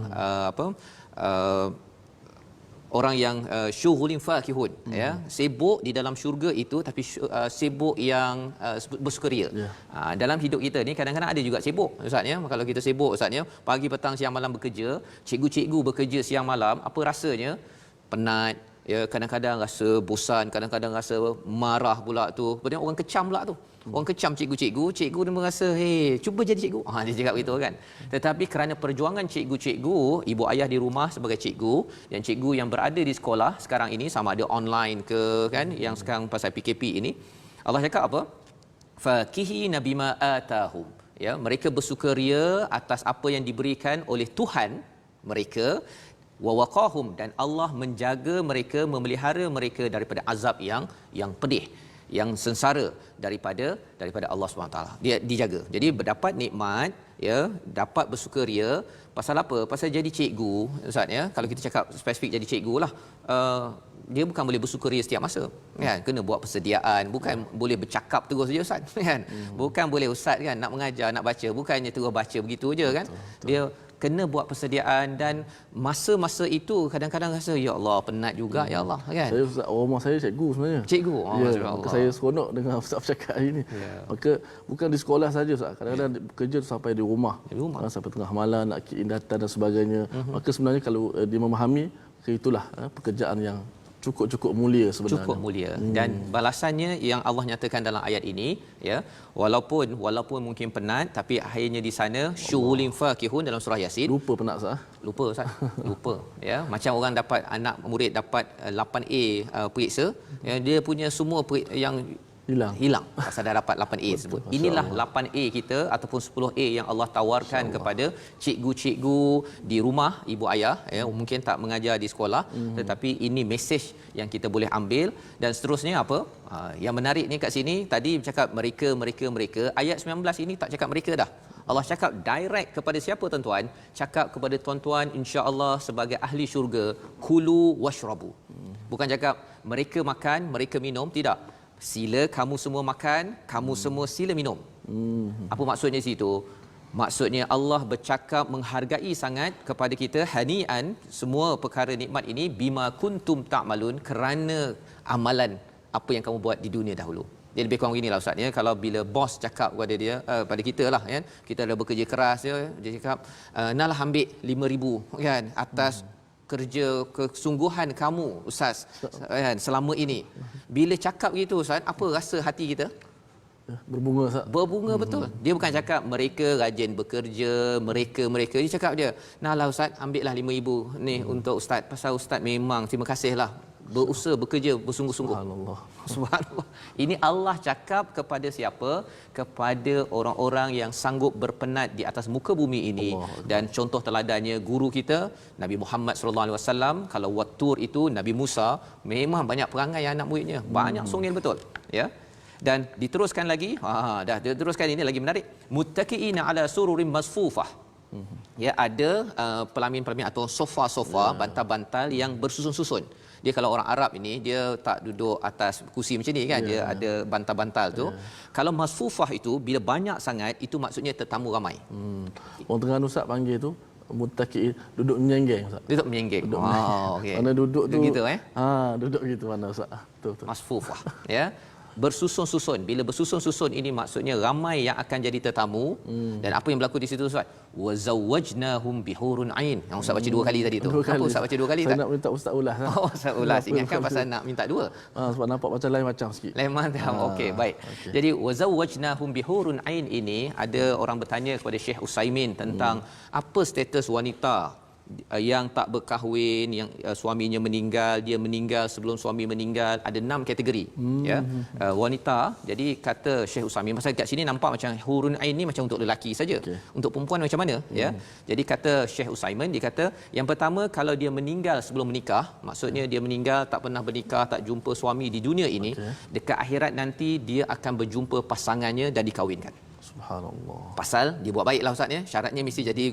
orang yang syughulin fakihun ya, sibuk di dalam syurga itu tapi sibuk yang bersukaria. Dalam hidup kita ni kadang-kadang ada juga sibuk ustaz ya. Kalau kita sibuk ustaz ya, pagi petang siang malam bekerja, cikgu-cikgu bekerja siang malam, apa rasanya? Penat ya, kadang-kadang rasa bosan, kadang-kadang rasa marah pula tu. Kemudian orang kecam pula tu. Orang kecam cikgu-cikgu, cikgu dia merasa, "Hey, cuba jadi cikgu." Dia cakap begitu kan. Tetapi kerana perjuangan cikgu-cikgu, ibu ayah di rumah sebagai cikgu dan cikgu yang berada di sekolah sekarang ini sama ada online ke kan, yang sekarang pasal PKP ini, Allah cakap apa? Fakihi nabima atahum. Ya, mereka bersukaria atas apa yang diberikan oleh Tuhan mereka, wa waqahum, dan Allah menjaga mereka, memelihara mereka daripada azab yang pedih, yang sengsara daripada Allah SWT. Dia dijaga. Jadi berdapat nikmat ya, dapat bersukaria. Pasal apa? Pasal jadi cikgu ustaz ya. Kalau kita cakap spesifik jadi cikgu lah, dia bukan boleh bersukaria setiap masa kan, kena buat persediaan, bukan boleh bercakap terus saja ustaz kan. Bukan boleh ustaz kan nak mengajar, nak baca, bukannya terus baca begitu je kan. Dia kena buat persediaan, dan masa-masa itu kadang-kadang rasa ya Allah penat juga ya Allah kan.
Saya ustaz, rumah saya cikgu sebenarnya.
Cikgu.
Maka saya seronok dengan ustaz bercakap hari ni. Maka bukan di sekolah saja ustaz, kadang-kadang bekerja sampai di rumah. Sampai tengah malam nak kirim data dan sebagainya. Maka sebenarnya kalau dia memahami, itulah pekerjaan yang cukup mulia sebenarnya.
Cukup mulia. Dan balasannya yang Allah nyatakan dalam ayat ini, ya, walaupun mungkin penat, tapi akhirnya di sana syughulin fakihun dalam surah Yasin.
Lupa penat Ustaz.
Lupa Ustaz. Lupa, ya. Macam orang dapat, anak murid dapat 8A periksa, ya, dia punya semua yang hilang pasal dah dapat 8A tersebut. Inilah 8A kita ataupun 10A yang Allah tawarkan kepada cikgu-cikgu di rumah, ibu ayah, ya, mungkin tak mengajar di sekolah, tetapi ini mesej yang kita boleh ambil. Dan seterusnya apa? Yang menariknya kat sini tadi bercakap mereka. Ayat 19 ini tak cakap mereka dah. Allah cakap direct kepada siapa tuan-tuan? Cakap kepada tuan-tuan insya-Allah sebagai ahli syurga, kulu washrabu. Bukan cakap mereka makan, mereka minum, tidak. Sila kamu semua makan, kamu semua sila minum. Apa maksudnya situ? Maksudnya Allah bercakap menghargai sangat kepada kita, hanian, semua perkara nikmat ini bima kuntum ta'malun, kerana amalan apa yang kamu buat di dunia dahulu. Dia lebih kurang beginilah Ustaz, ya. Kalau bila bos cakap kepada dia, pada kita lah, kan, kita dah bekerja keras, ya, dia cakap nalah ambil 5,000, kan, atas kerja kesungguhan kamu Ustaz, kan, selama ini. Bila cakap gitu Ustaz, apa rasa hati kita?
Berbunga Ustaz.
Berbunga betul. Dia bukan cakap mereka rajin bekerja, mereka. Dia cakap dia, "Nahlah Ustaz, ambillah 5,000 ni untuk Ustaz. Pasal Ustaz memang terima kasihlah berusaha bekerja bersungguh-sungguh." Subhanallah. Ini Allah cakap kepada siapa? Kepada orang-orang yang sanggup berpenat di atas muka bumi ini. Dan contoh teladannya guru kita Nabi Muhammad sallallahu alaihi wasallam. Kalau Wattur itu Nabi Musa, memang banyak perangai anak muridnya, banyak songil betul, ya. Dan diteruskan lagi, dah diteruskan, ini lagi menarik. Muttaqiina ala sururin masfufah. Ya, ada pelamin-pelamin atau sofa-sofa, bantal-bantal yang bersusun-susun. Dia kalau orang Arab ini, dia tak duduk atas kursi macam ni, kan, dia ada bantal-bantal tu. Kalau masfufah itu bila banyak sangat, itu maksudnya tetamu ramai.
Orang Terengganu Ustaz panggil tu muttaqi, duduk menyenggeng Ustaz.
Duduk menyenggeng. Okey.
Mana duduk tu
gitu,
duduk gitu mana Ustaz. Betul.
Masfufah, ya. Bersusun-susun. Bila bersusun-susun ini maksudnya ramai yang akan jadi tetamu. Dan apa yang berlaku di situ Ustaz? Wa zawwajnahum bihurun ain. Yang Ustaz baca 2 kali tadi tu. Kenapa Ustaz baca 2 kali tak?
Saya nak minta Ustaz ulas.
Ustaz ulas. Ingatkan pasal nak minta 2.
Sebab nampak macam lain macam sikit.
Lain macam. Okey, baik. Okay. Jadi wa zawwajnahum bihurun ain ini, ada orang bertanya kepada Syekh Utsaimin tentang apa status wanita yang tak berkahwin, yang suaminya meninggal, dia meninggal sebelum suami meninggal. Ada 6 kategori, ya, wanita. Jadi kata Syekh Utsaimin, pasal kat sini nampak macam hurun ain ni macam untuk lelaki saja. Untuk perempuan macam mana, ya? Jadi kata Syekh Utsaimin, dia kata yang pertama, kalau dia meninggal sebelum menikah, maksudnya dia meninggal tak pernah bernikah, tak jumpa suami di dunia ini, dekat akhirat nanti dia akan berjumpa pasangannya dan dikahwinkan.
Subhanallah.
Pasal dia buat baiklah Ustaz, ya. Syaratnya mesti jadi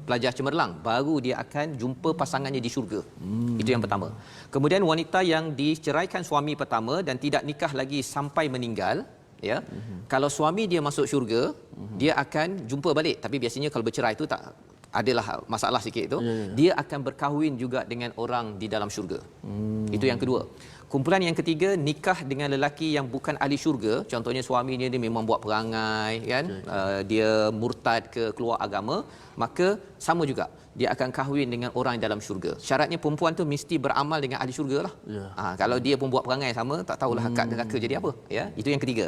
pelajar cemerlang, baru dia akan jumpa pasangannya di syurga. Itu yang pertama. Kemudian wanita yang diceraikan suami pertama dan tidak nikah lagi sampai meninggal, ya. Kalau suami dia masuk syurga, dia akan jumpa balik. Tapi biasanya kalau bercerai itu tak adalah masalah sikit tu. Dia akan berkahwin juga dengan orang di dalam syurga. Itu yang kedua. Kumpulan yang ketiga, nikah dengan lelaki yang bukan ahli syurga. Contohnya suaminya dia memang buat perangai, kan, dia murtad ke keluar agama, maka sama juga dia akan kahwin dengan orang dalam syurga. Syaratnya perempuan tu mesti beramal dengan ahli syurga lah. Kalau dia pun buat perangai sama, tak tahulah kat neraka jadi apa, ya. Itu yang ketiga.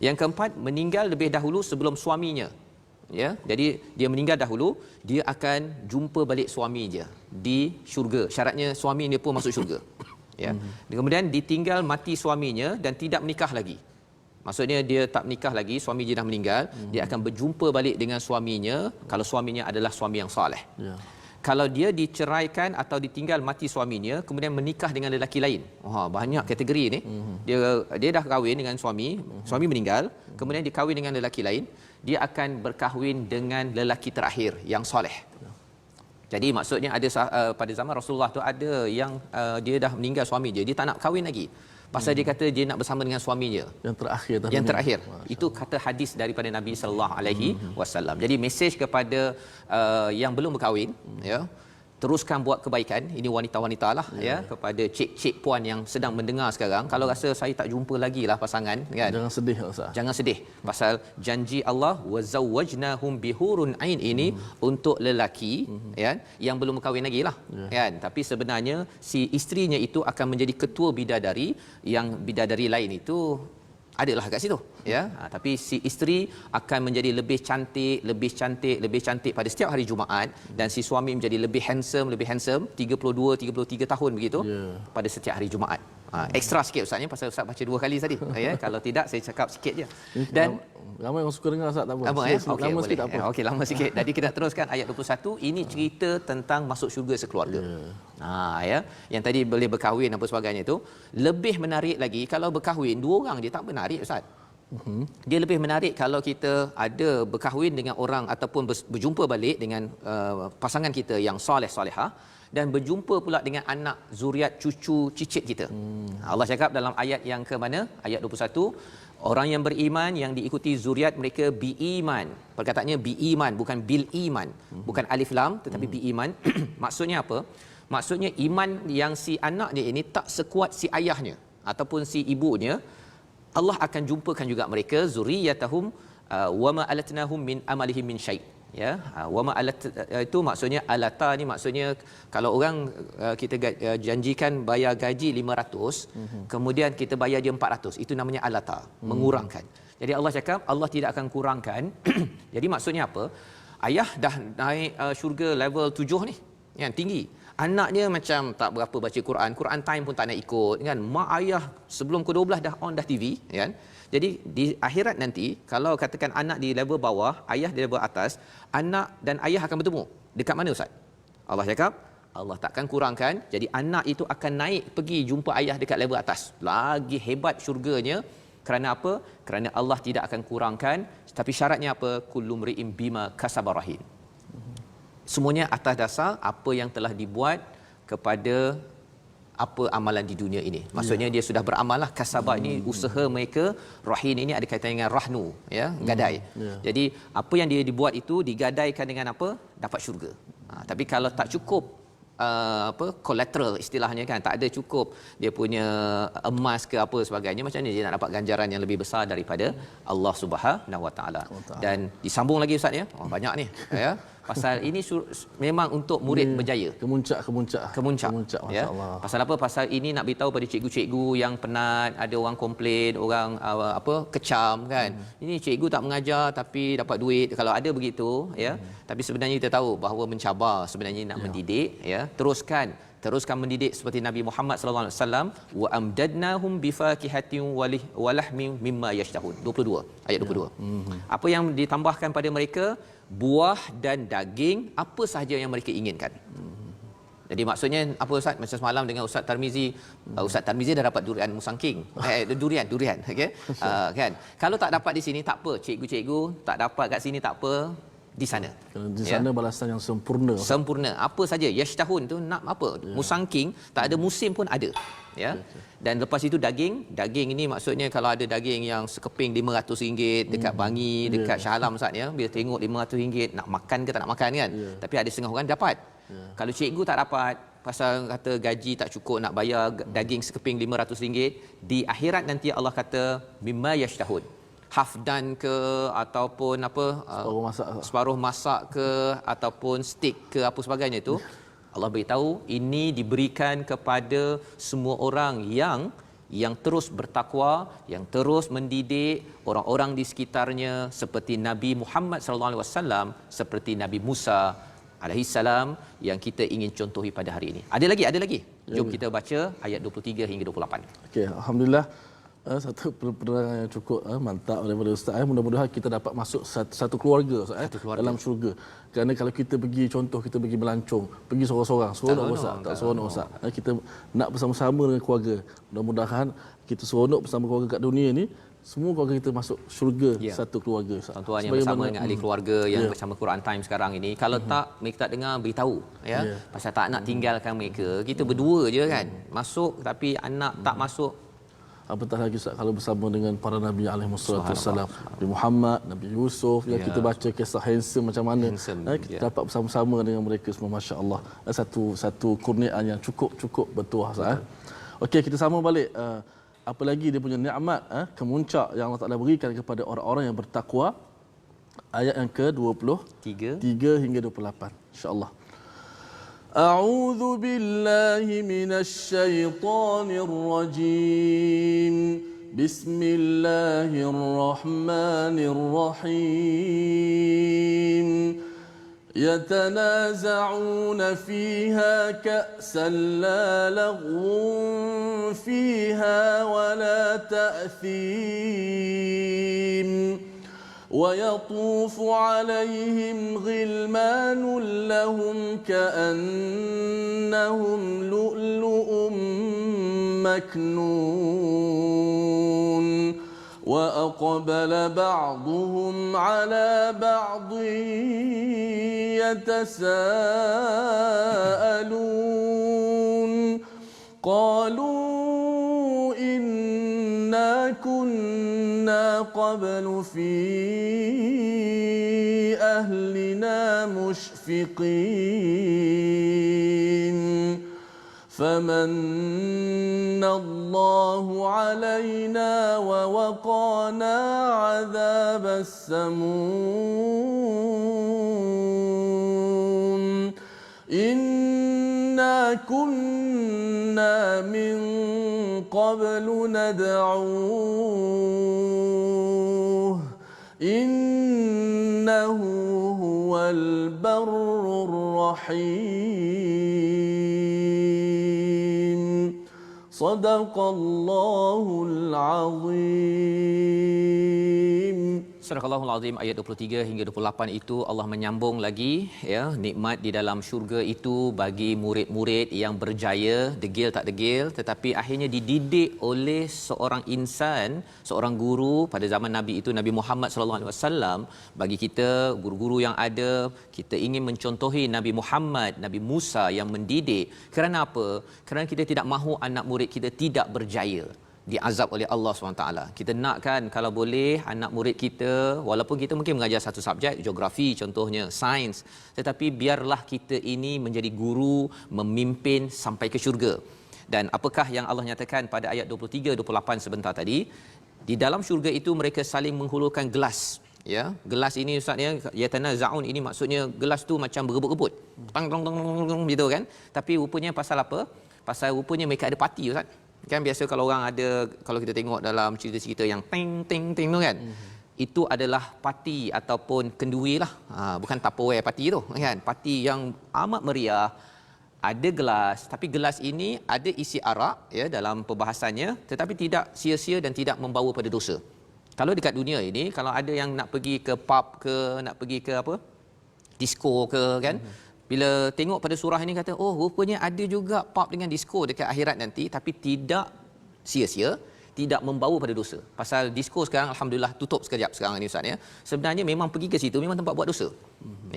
Yang keempat, meninggal lebih dahulu sebelum suaminya, ya. Jadi dia meninggal dahulu, dia akan jumpa balik suami dia di syurga. Syaratnya suami dia pun masuk syurga, ya. Kemudian ditinggal mati suaminya dan tidak menikah lagi. Maksudnya dia tak menikah lagi, suami dia dah meninggal, dia akan berjumpa balik dengan suaminya kalau suaminya adalah suami yang soleh. Kalau dia diceraikan atau ditinggal mati suaminya, kemudian menikah dengan lelaki lain. Banyak kategori ni. Dia dah kahwin dengan suami meninggal, kemudian dia kahwin dengan lelaki lain, dia akan berkahwin dengan lelaki terakhir yang soleh. Jadi maksudnya ada pada zaman Rasulullah tu ada yang dia dah meninggal suami dia tak nak kahwin lagi. Pasal dia kata dia nak bersama dengan suaminya yang terakhir. Itu kata hadis daripada Nabi sallallahu alaihi wasallam. Jadi mesej kepada yang belum berkahwin, ya, teruskan buat kebaikan. Ini wanita-wanita lah ya, kepada cik-cik puan yang sedang mendengar sekarang, kalau rasa saya tak jumpa lagi lah pasangan kan,
Jangan sedih Ustaz.
jangan sedih, pasal janji Allah wa zawwajnahum bihurun ain ini untuk lelaki ya yang belum berkahwin lagi lah kan, tapi sebenarnya si isterinya itu akan menjadi ketua bidadari, yang bidadari lain itu adalah kat situ ya, tapi si isteri akan menjadi lebih cantik pada setiap hari Jumaat, dan si suami menjadi lebih handsome 32 33 tahun begitu pada setiap hari Jumaat. Ekstra sikit Ustaz pasal Ustaz baca 2 kali tadi ya, kalau tidak saya cakap sikit je. Dan
ramai orang suka dengar Ustaz, tak apa.
Okey,
Lama sikit tak apa.
Okey, lama sikit. Jadi kita teruskan ayat 21. Ini cerita tentang masuk syurga sekeluarga. Ya. Yang tadi boleh berkahwin apa sebagainya itu, lebih menarik lagi kalau berkahwin 2 orang je tak menarik Ustaz. Dia lebih menarik kalau kita ada berkahwin dengan orang ataupun berjumpa balik dengan pasangan kita yang soleh-solehah, dan berjumpa pula dengan anak zuriat cucu cicit kita. Allah cakap dalam ayat yang ke mana? Ayat 21. Orang yang beriman yang diikuti zuriat mereka bi-iman. Perkataannya bi-iman, bukan bil-iman. Bukan alif lam tetapi bi-iman. Maksudnya apa? Maksudnya iman yang si anak dia ini tak sekuat si ayahnya ataupun si ibunya. Allah akan jumpakan juga mereka zuriyatahum wa ma alatnahum min amalihim min syai'. Ya, wa ma alat itu maksudnya alata ni maksudnya kalau orang kita janjikan bayar gaji 500, kemudian kita bayar dia 400, itu namanya alata, mengurangkan. Jadi Allah cakap Allah tidak akan kurangkan. Jadi maksudnya apa? Ayah dah naik syurga level 7 ni, yang tinggi. Anaknya macam tak berapa baca Quran time pun tak nak ikut kan. Mak ayah sebelum pukul 12 dah on dah TV kan. Jadi di akhirat nanti kalau katakan anak di level bawah, ayah di level atas, anak dan ayah akan bertemu. Dekat mana Ustaz? Allah cakap Allah takkan kurangkan. Jadi anak itu akan naik pergi jumpa ayah dekat level atas. Lagi hebat syurganya. Kerana apa? Kerana Allah tidak akan kurangkan. Tapi syaratnya apa? Kullu mri'in bima kasaba rahin. Semuanya atas dasar apa yang telah dibuat kepada apa amalan di dunia ini. Maksudnya dia sudah beramal lah. Kasabah ini usaha mereka, rahin ini ada kaitan dengan rahnu ya, gadai. Jadi apa yang dia dibuat itu digadaikan dengan apa? Dapat syurga. Tapi kalau tak cukup collateral istilahnya kan, tak ada cukup dia punya emas ke apa sebagainya, macam ni dia nak dapat ganjaran yang lebih besar daripada Allah Subhanahu Wa Taala. Dan disambung lagi Ustaz ya. Banyak ni ya. Pasal ini memang untuk murid berjaya. Kemuncak ya. Pasal apa? Pasal ini nak beritahu pada cikgu-cikgu yang penat, ada orang komplain, orang kecam kan. Ini cikgu tak mengajar tapi dapat duit. Kalau ada begitu ya. Tapi sebenarnya kita tahu bahawa mencabar sebenarnya nak mendidik ya. Teruskan mendidik seperti Nabi Muhammad sallallahu alaihi wasallam, wa amdadnahum bifakihatin walahmin mimma yashtahun. 22 ayat 22. Apa yang ditambahkan pada mereka? Buah dan daging apa sahaja yang mereka inginkan. Jadi maksudnya apa Ustaz? Macam semalam dengan Ustaz Tarmizi, Ustaz Tarmizi dah dapat durian musangking. Durian okey. Kan. Kalau tak dapat di sini tak apa, cikgu-cikgu tak dapat kat sini tak apa, di sana.
Di sana balasan yang sempurna.
Sempurna. Apa saja yashtahun tu nak apa? Musangking tak ada musim pun ada. Ya. Dan lepas itu daging ini maksudnya kalau ada daging yang sekeping RM500 dekat Bangi, dekat Shah Alam Ustaz ya, bila tengok RM500 nak makan ke tak nak makan kan. Tapi ada setengah orang dapat. Kalau cikgu tak dapat pasal kata gaji tak cukup nak bayar daging sekeping RM500, di akhirat nanti Allah kata mimma yashtahun. Hafdan ke ataupun apa separuh masak ke ataupun steak ke apa sebagainya itu, Allah beritahu ini diberikan kepada semua orang yang terus bertakwa, yang terus mendidik orang-orang di sekitarnya seperti Nabi Muhammad sallallahu alaihi wasallam, seperti Nabi Musa alaihi salam yang kita ingin contohi pada hari ini. Ada lagi. Jom kita baca ayat 23 hingga 28.
Okey, alhamdulillah. Satu penerangan yang cukup mantap daripada Ustaz. Mudah-mudahan kita dapat masuk satu keluarga, dalam syurga. Kerana kalau kita pergi, contoh kita pergi melancong, pergi seorang-seorang, seronok Ustaz. Tak seronok Ustaz. Kita nak bersama-sama dengan keluarga. Mudah-mudahan kita seronok bersama keluarga kat dunia ni, semua keluarga kita masuk syurga satu keluarga Ustaz.
Tuan-tuan yang bersama dengan ahli keluarga yang bersama Quran Time sekarang ini, kalau tak mereka tak dengar, beritahu ya. Pasal tak nak tinggalkan mereka. Kita berdua je kan. Masuk tapi anak tak masuk.
apatah lagi Ustaz kalau bersama dengan para nabi alaihi wassalam, Nabi Muhammad, Nabi Yusuf, yang kita baca kisah handsome macam mana, kita dapat bersama-sama dengan mereka semua, masya-Allah. Satu kurniaan yang cukup bertuah Ustaz. Okey, kita sama balik. Apa lagi dia punya nikmat kemuncak yang Allah Taala berikan kepada orang-orang yang bertakwa. Ayat yang ke-23 hingga 28 insya-Allah. A'udzu billahi minasy syaithanir rajim. Bismillahirrahmanirrahim. يتنازعون فيها كأسا لا لغو فيها ولا تأثيم ويطوف عليهم غلمان لهم كأنهم لؤلؤ مكنون وأقبل بعضهم على بعض يتساءلون قالوا إنا كنا قبل في أهلنا مشفقين فمن الله علينا ووقانا عذاب السموم إنا كنا من قبل ندعوه إنه هو البر الرحيم صدق الله العظيم.
Surah Al-Azim ayat 23 hingga 28 itu Allah menyambung lagi ya nikmat di dalam syurga itu bagi murid-murid yang berjaya, degil tak degil, tetapi akhirnya dididik oleh seorang insan, seorang guru pada zaman Nabi itu Nabi Muhammad sallallahu alaihi wasallam. Bagi kita guru-guru yang ada, kita ingin mencontohi Nabi Muhammad, Nabi Musa yang mendidik. Kerana apa? Kerana kita tidak mahu anak murid kita tidak berjaya, diazab oleh Allah SWT. Kita nakkan kalau boleh anak murid kita, walaupun kita mungkin mengajar satu subjek, geografi contohnya, sains, tetapi biarlah kita ini menjadi guru, memimpin sampai ke syurga. Dan apakah yang Allah nyatakan pada ayat 23-28 sebentar tadi? Di dalam syurga itu mereka saling menghulurkan gelas. Ya, gelas ini ustaz ya, yatanaza'un ini maksudnya gelas tu macam berebut-rebut. Tang tang tang tang gitu kan. Tapi rupanya pasal apa? Pasal rupanya mereka ada parti ustaz. Kan biasa kalau orang ada, kalau kita tengok dalam cerita-cerita yang ting ting ting tu kan, itu adalah parti ataupun kenduri lah, bukan Tupperware parti tu kan, parti yang amat meriah. Ada gelas, tapi gelas ini ada isi arak ya dalam perbahasannya, tetapi tidak sia-sia dan tidak membawa pada dosa. Kalau dekat dunia ini, kalau ada yang nak pergi ke pub ke, nak pergi ke apa, disco ke kan, bila tengok pada surah ini kata, oh rupanya ada juga pub dengan disco dekat akhirat nanti, tapi tidak sia-sia, tidak membawa pada dosa. Pasal disco sekarang alhamdulillah tutup sekejap sekarang ni ustaz ya. Sebenarnya memang pergi ke situ memang tempat buat dosa.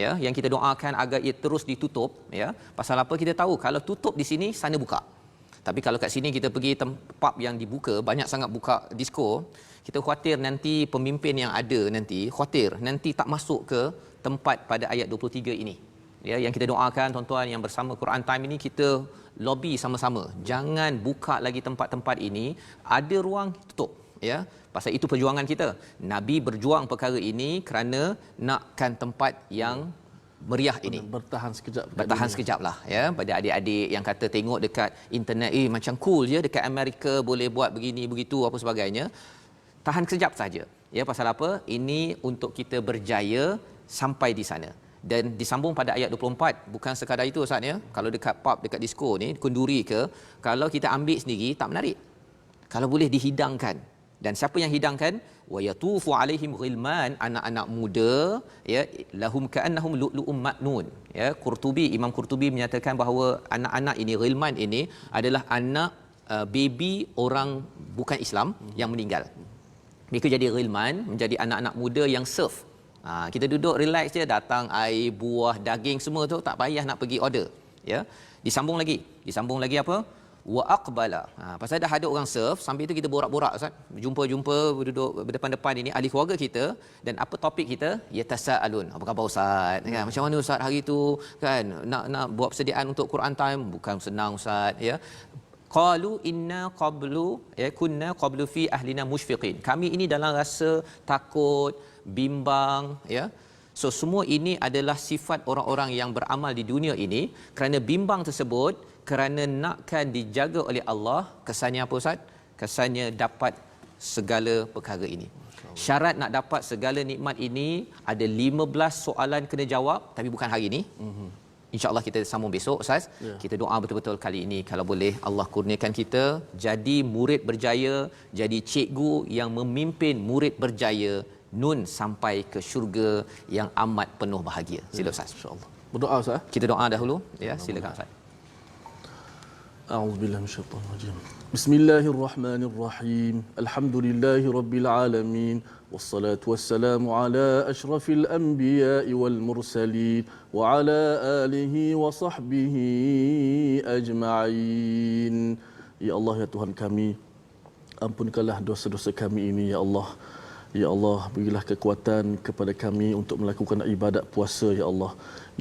Ya, yang kita doakan agar ia terus ditutup ya. Pasal apa? Kita tahu kalau tutup di sini sana buka. Tapi kalau kat sini kita pergi tempat yang dibuka, banyak sangat buka disco, kita khawatir nanti pemimpin yang ada nanti khawatir nanti tak masuk ke tempat pada ayat 23 ini. Ya, yang kita doakan tuan-tuan yang bersama Quran Time ini, kita lobby sama-sama jangan buka lagi tempat-tempat ini, ada ruang tutup ya. Pasal itu perjuangan kita. Nabi berjuang perkara ini kerana nakkan tempat yang meriah ini. Bertahan sekejap lah ya. Pada adik-adik yang kata tengok dekat internet macam cool je, dekat Amerika boleh buat begini begitu apa sebagainya. Tahan sekejap saja. Ya, pasal apa? Ini untuk kita berjaya sampai di sana. Dan disambung pada ayat 24, bukan sekadar itu ustaz ya. Kalau dekat pub, dekat disco ni, kenduri ke, kalau kita ambil sendiri tak menarik. Kalau boleh dihidangkan. Dan siapa yang hidangkan? Wa yatufu alaihim ghilman, anak-anak muda ya, lahum ka'annahum lu'lu'um maknun. Ya, Imam Qurtubi menyatakan bahawa anak-anak ini, ghilman ini adalah anak baby orang bukan Islam yang meninggal. Mereka jadi ghilman, menjadi anak-anak muda yang serve. Kita duduk relax je, datang air, buah, daging semua tu tak payah nak pergi order ya. Disambung lagi apa? wa aqbala. Pasal dah ada orang serve, sambil itu kita borak-borak Ustaz. Jumpa-jumpa duduk berdepan-depan ini ahli keluarga kita, dan apa topik kita? Yatasaalun. Apa khabar Ustaz? Kan macam mana Ustaz hari tu kan nak buat persediaan untuk Quran time, bukan senang Ustaz ya. Qalu inna qablu kunna qablu fi ahlina mushfiqin. Kami ini dalam rasa takut, bimbang ya. So semua ini adalah sifat orang-orang yang beramal di dunia ini. Kerana bimbang tersebut, kerana nakkan dijaga oleh Allah, kesannya apa Ustaz? Kesannya dapat segala perkara ini. Syarat nak dapat segala nikmat ini ada 15 soalan kena jawab, tapi bukan hari ini. InsyaAllah kita sambung besok Ustaz. Kita doa betul-betul kali ini kalau boleh Allah kurniakan kita jadi murid berjaya, jadi cikgu yang memimpin murid berjaya nun sampai ke syurga yang amat penuh bahagia. Sila Ustaz.
InsyaAllah. Berdoa Ustaz.
Kita doa dahulu ya, silakan Ustaz.
A'udzubillahi minasyaitonir rajim. Bismillahirrahmanirrahim. Alhamdulillahi rabbil alamin. Wassalatu wassalamu ala asyrafil anbiya'i wal mursalin wa ala alihi wa sahbihi ajma'in. Ya Allah ya Tuhan kami, ampunkanlah dosa-dosa kami ini ya Allah. Ya Allah, berilah kekuatan kepada kami untuk melakukan ibadat puasa ya Allah.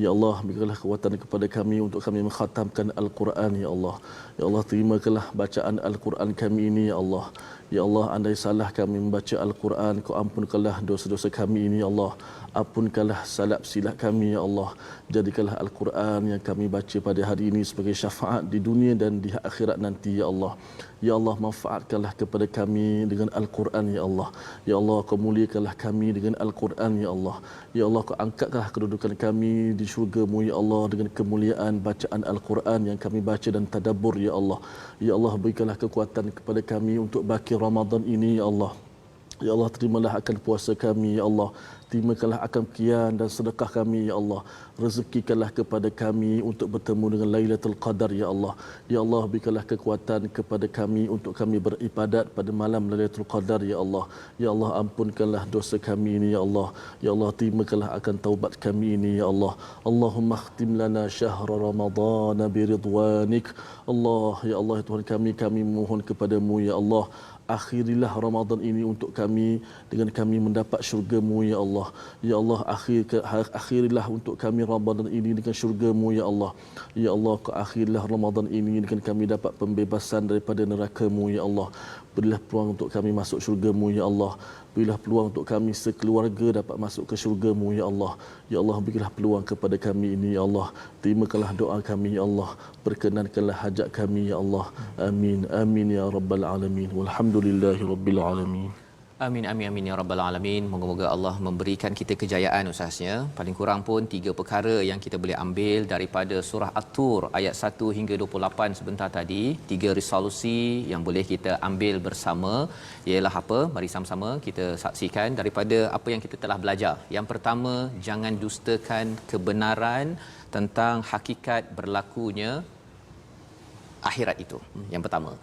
Ya Allah, berilah kekuatan kepada kami untuk kami mengkhatamkan Al-Quran ya Allah. Ya Allah, terimakanlah bacaan Al-Quran kami ini ya Allah. Ya Allah, andai salah kami membaca Al-Quran, Kau ampunkanlah dosa-dosa kami ini ya Allah. Ampunkanlah salap silap kami ya Allah. Jadikanlah Al-Quran yang kami baca pada hari ini sebagai syafaat di dunia dan di akhirat nanti ya Allah. Ya Allah, manfaatkanlah kepada kami dengan Al-Quran ya Allah. Ya Allah, Kau muliakanlah kami dengan Al-Quran ya Allah. Ya Allah, Kau angkatlah kedudukan kami di syurga-Mu ya Allah dengan kemuliaan bacaan Al-Quran yang kami baca dan tadabbur ya Allah. Ya Allah, berikanlah kekuatan kepada kami untuk baki Ramadan ini ya Allah. Ya Allah, terimalah akan puasa kami ya Allah. Terimakanlah akan kian dan sedekah kami ya Allah. Rezekikanlah kepada kami untuk bertemu dengan Lailatul Qadar ya Allah. Ya Allah, berikanlah kekuatan kepada kami untuk kami beribadat pada malam Lailatul Qadar ya Allah. Ya Allah, ampunkanlah dosa kami ini ya Allah. Ya Allah, terimakanlah akan taubat kami ini ya Allah. Allahumma khtim lana syahra Ramadan biridwanik. Allah ya Allah ya Tuhan kami mohon kepadamu ya Allah, akhirilah Ramadan ini untuk kami dengan kami mendapat syurga-Mu ya Allah. Ya Allah, akhirilah untuk kami Ramadan ini dengan syurga-Mu ya Allah. Ya Allah, akhirilah Ramadan ini dengan kami dapat pembebasan daripada neraka-Mu ya Allah. Berilah peluang untuk kami masuk syurga-Mu ya Allah. Berilah peluang untuk kami sekeluarga dapat masuk ke syurga-Mu ya Allah. Ya Allah, berilah peluang kepada kami ini ya Allah. Terimakanlah doa kami ya Allah. Perkenankanlah hajat kami ya Allah. Amin. Amin ya rabbal alamin. Walhamdulillahi rabbil alamin.
Amin amin amin ya rabbal alamin. Moga-moga Allah memberikan kita kejayaan Ustaznya. Paling kurang pun 3 perkara yang kita boleh ambil daripada surah At-Tur ayat 1 hingga 28 sebentar tadi. 3 resolusi yang boleh kita ambil bersama ialah apa? Mari sama-sama kita saksikan daripada apa yang kita telah belajar. Yang pertama, jangan dustakan kebenaran tentang hakikat berlakunya akhirat itu. Yang pertama.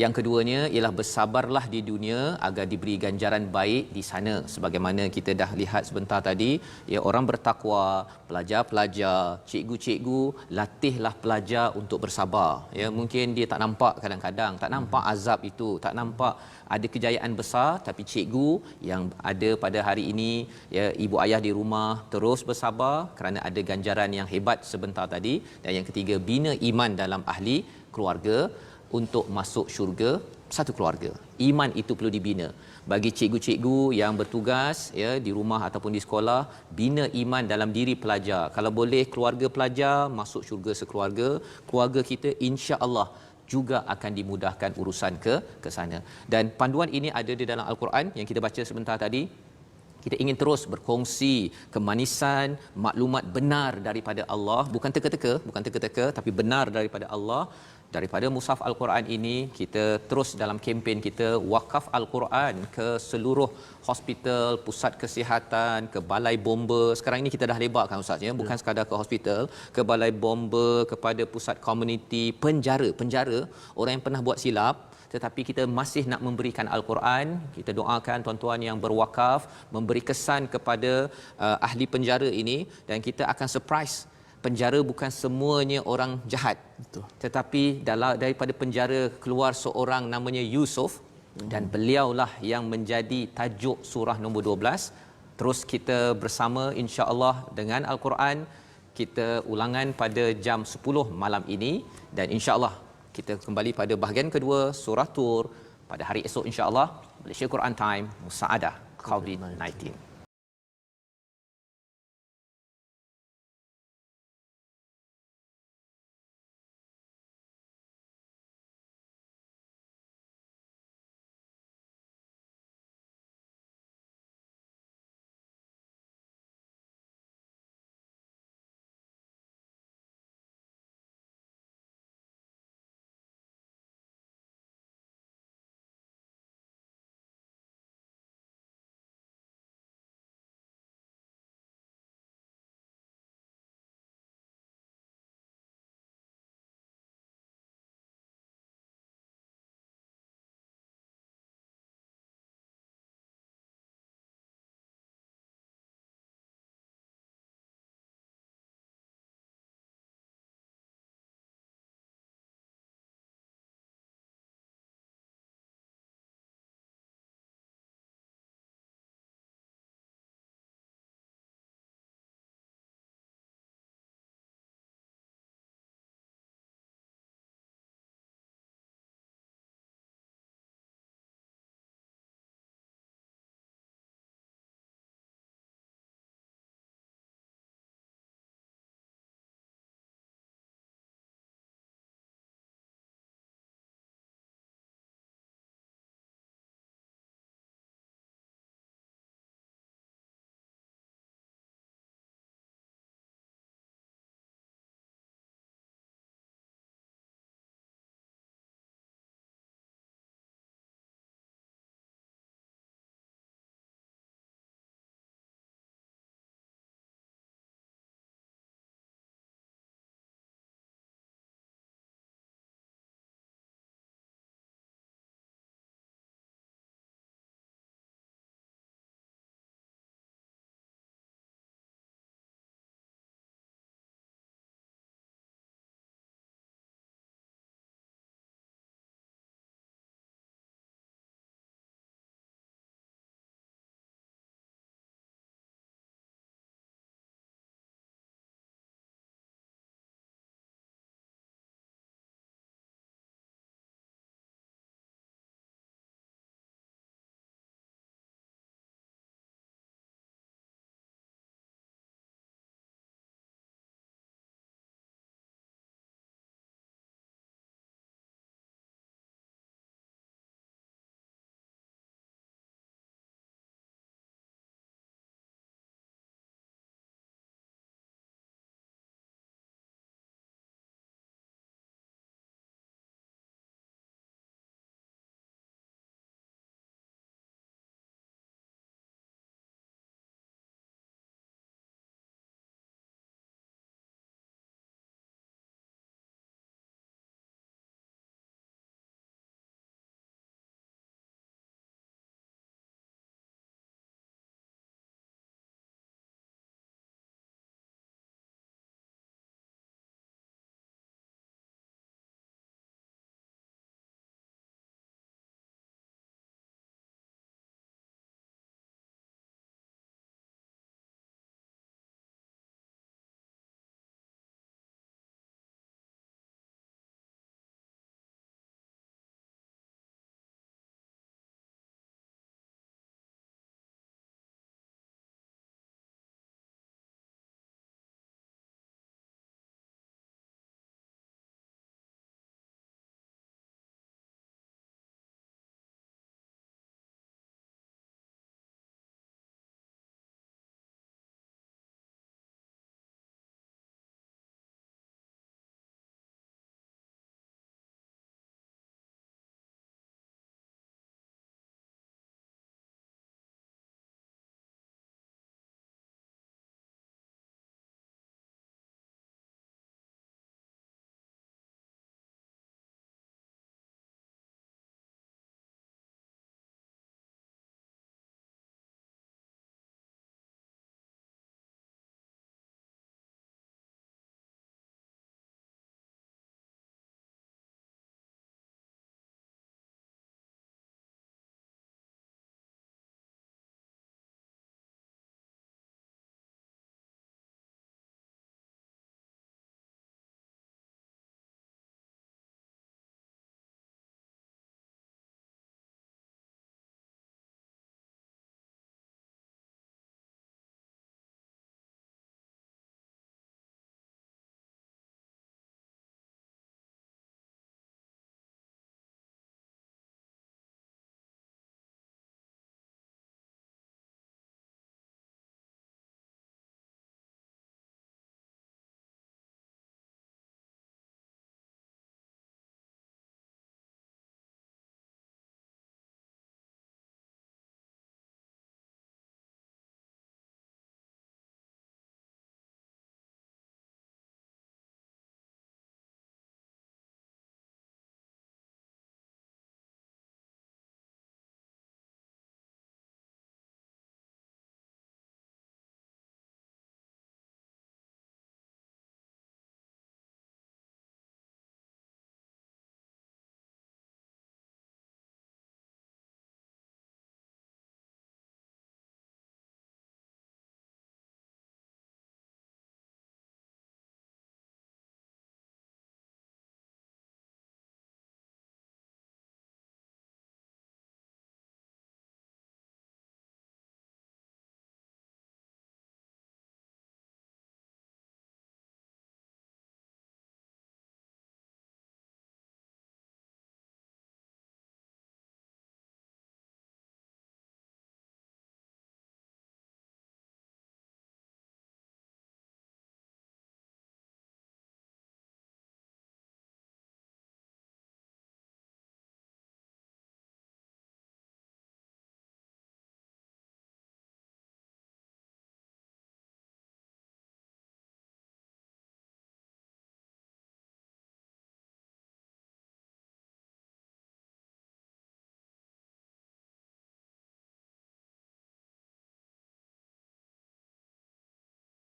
Yang keduanya ialah bersabarlah di dunia agar diberi ganjaran baik di sana. Sebagaimana kita dah lihat sebentar tadi, ya, orang bertakwa, pelajar-pelajar, cikgu-cikgu, latihlah pelajar untuk bersabar. Ya, mungkin dia tak nampak kadang-kadang, tak nampak azab itu, tak nampak ada kejayaan besar, tapi cikgu yang ada pada hari ini, ya, ibu ayah di rumah terus bersabar kerana ada ganjaran yang hebat sebentar tadi. Dan yang ketiga, bina iman dalam ahli keluarga untuk masuk syurga satu keluarga. Iman itu perlu dibina. Bagi cikgu-cikgu yang bertugas ya di rumah ataupun di sekolah, bina iman dalam diri pelajar. Kalau boleh keluarga pelajar masuk syurga sekeluarga, keluarga kita insya-Allah juga akan dimudahkan urusan ke sana. Dan panduan ini ada di dalam Al-Quran yang kita baca sebentar tadi. Kita ingin terus berkongsi kemanisan, maklumat benar daripada Allah, bukan teka-teka, tapi benar daripada Allah. Daripada mushaf Al-Quran ini, kita terus dalam kempen kita wakaf Al-Quran ke seluruh hospital, pusat kesihatan, ke balai bomba. Sekarang ini kita dah lebarkan Ustaz ya, bukan sekadar ke hospital, ke balai bomba, kepada pusat komuniti, penjara, orang yang pernah buat silap tetapi kita masih nak memberikan Al-Quran. Kita doakan tuan-tuan yang berwakaf memberi kesan kepada ahli penjara ini, dan kita akan surprise penjara bukan semuanya orang jahat.
Betul.
Tetapi daripada penjara keluar seorang namanya Yusuf, dan beliaulah yang menjadi tajuk surah nombor 12. Terus kita bersama insya-Allah dengan Al-Quran, kita ulangan pada jam 10 malam ini, dan insya-Allah kita kembali pada bahagian kedua surah Tur pada hari esok insya-Allah. Malaysia Quran Time Musaadah COVID-19.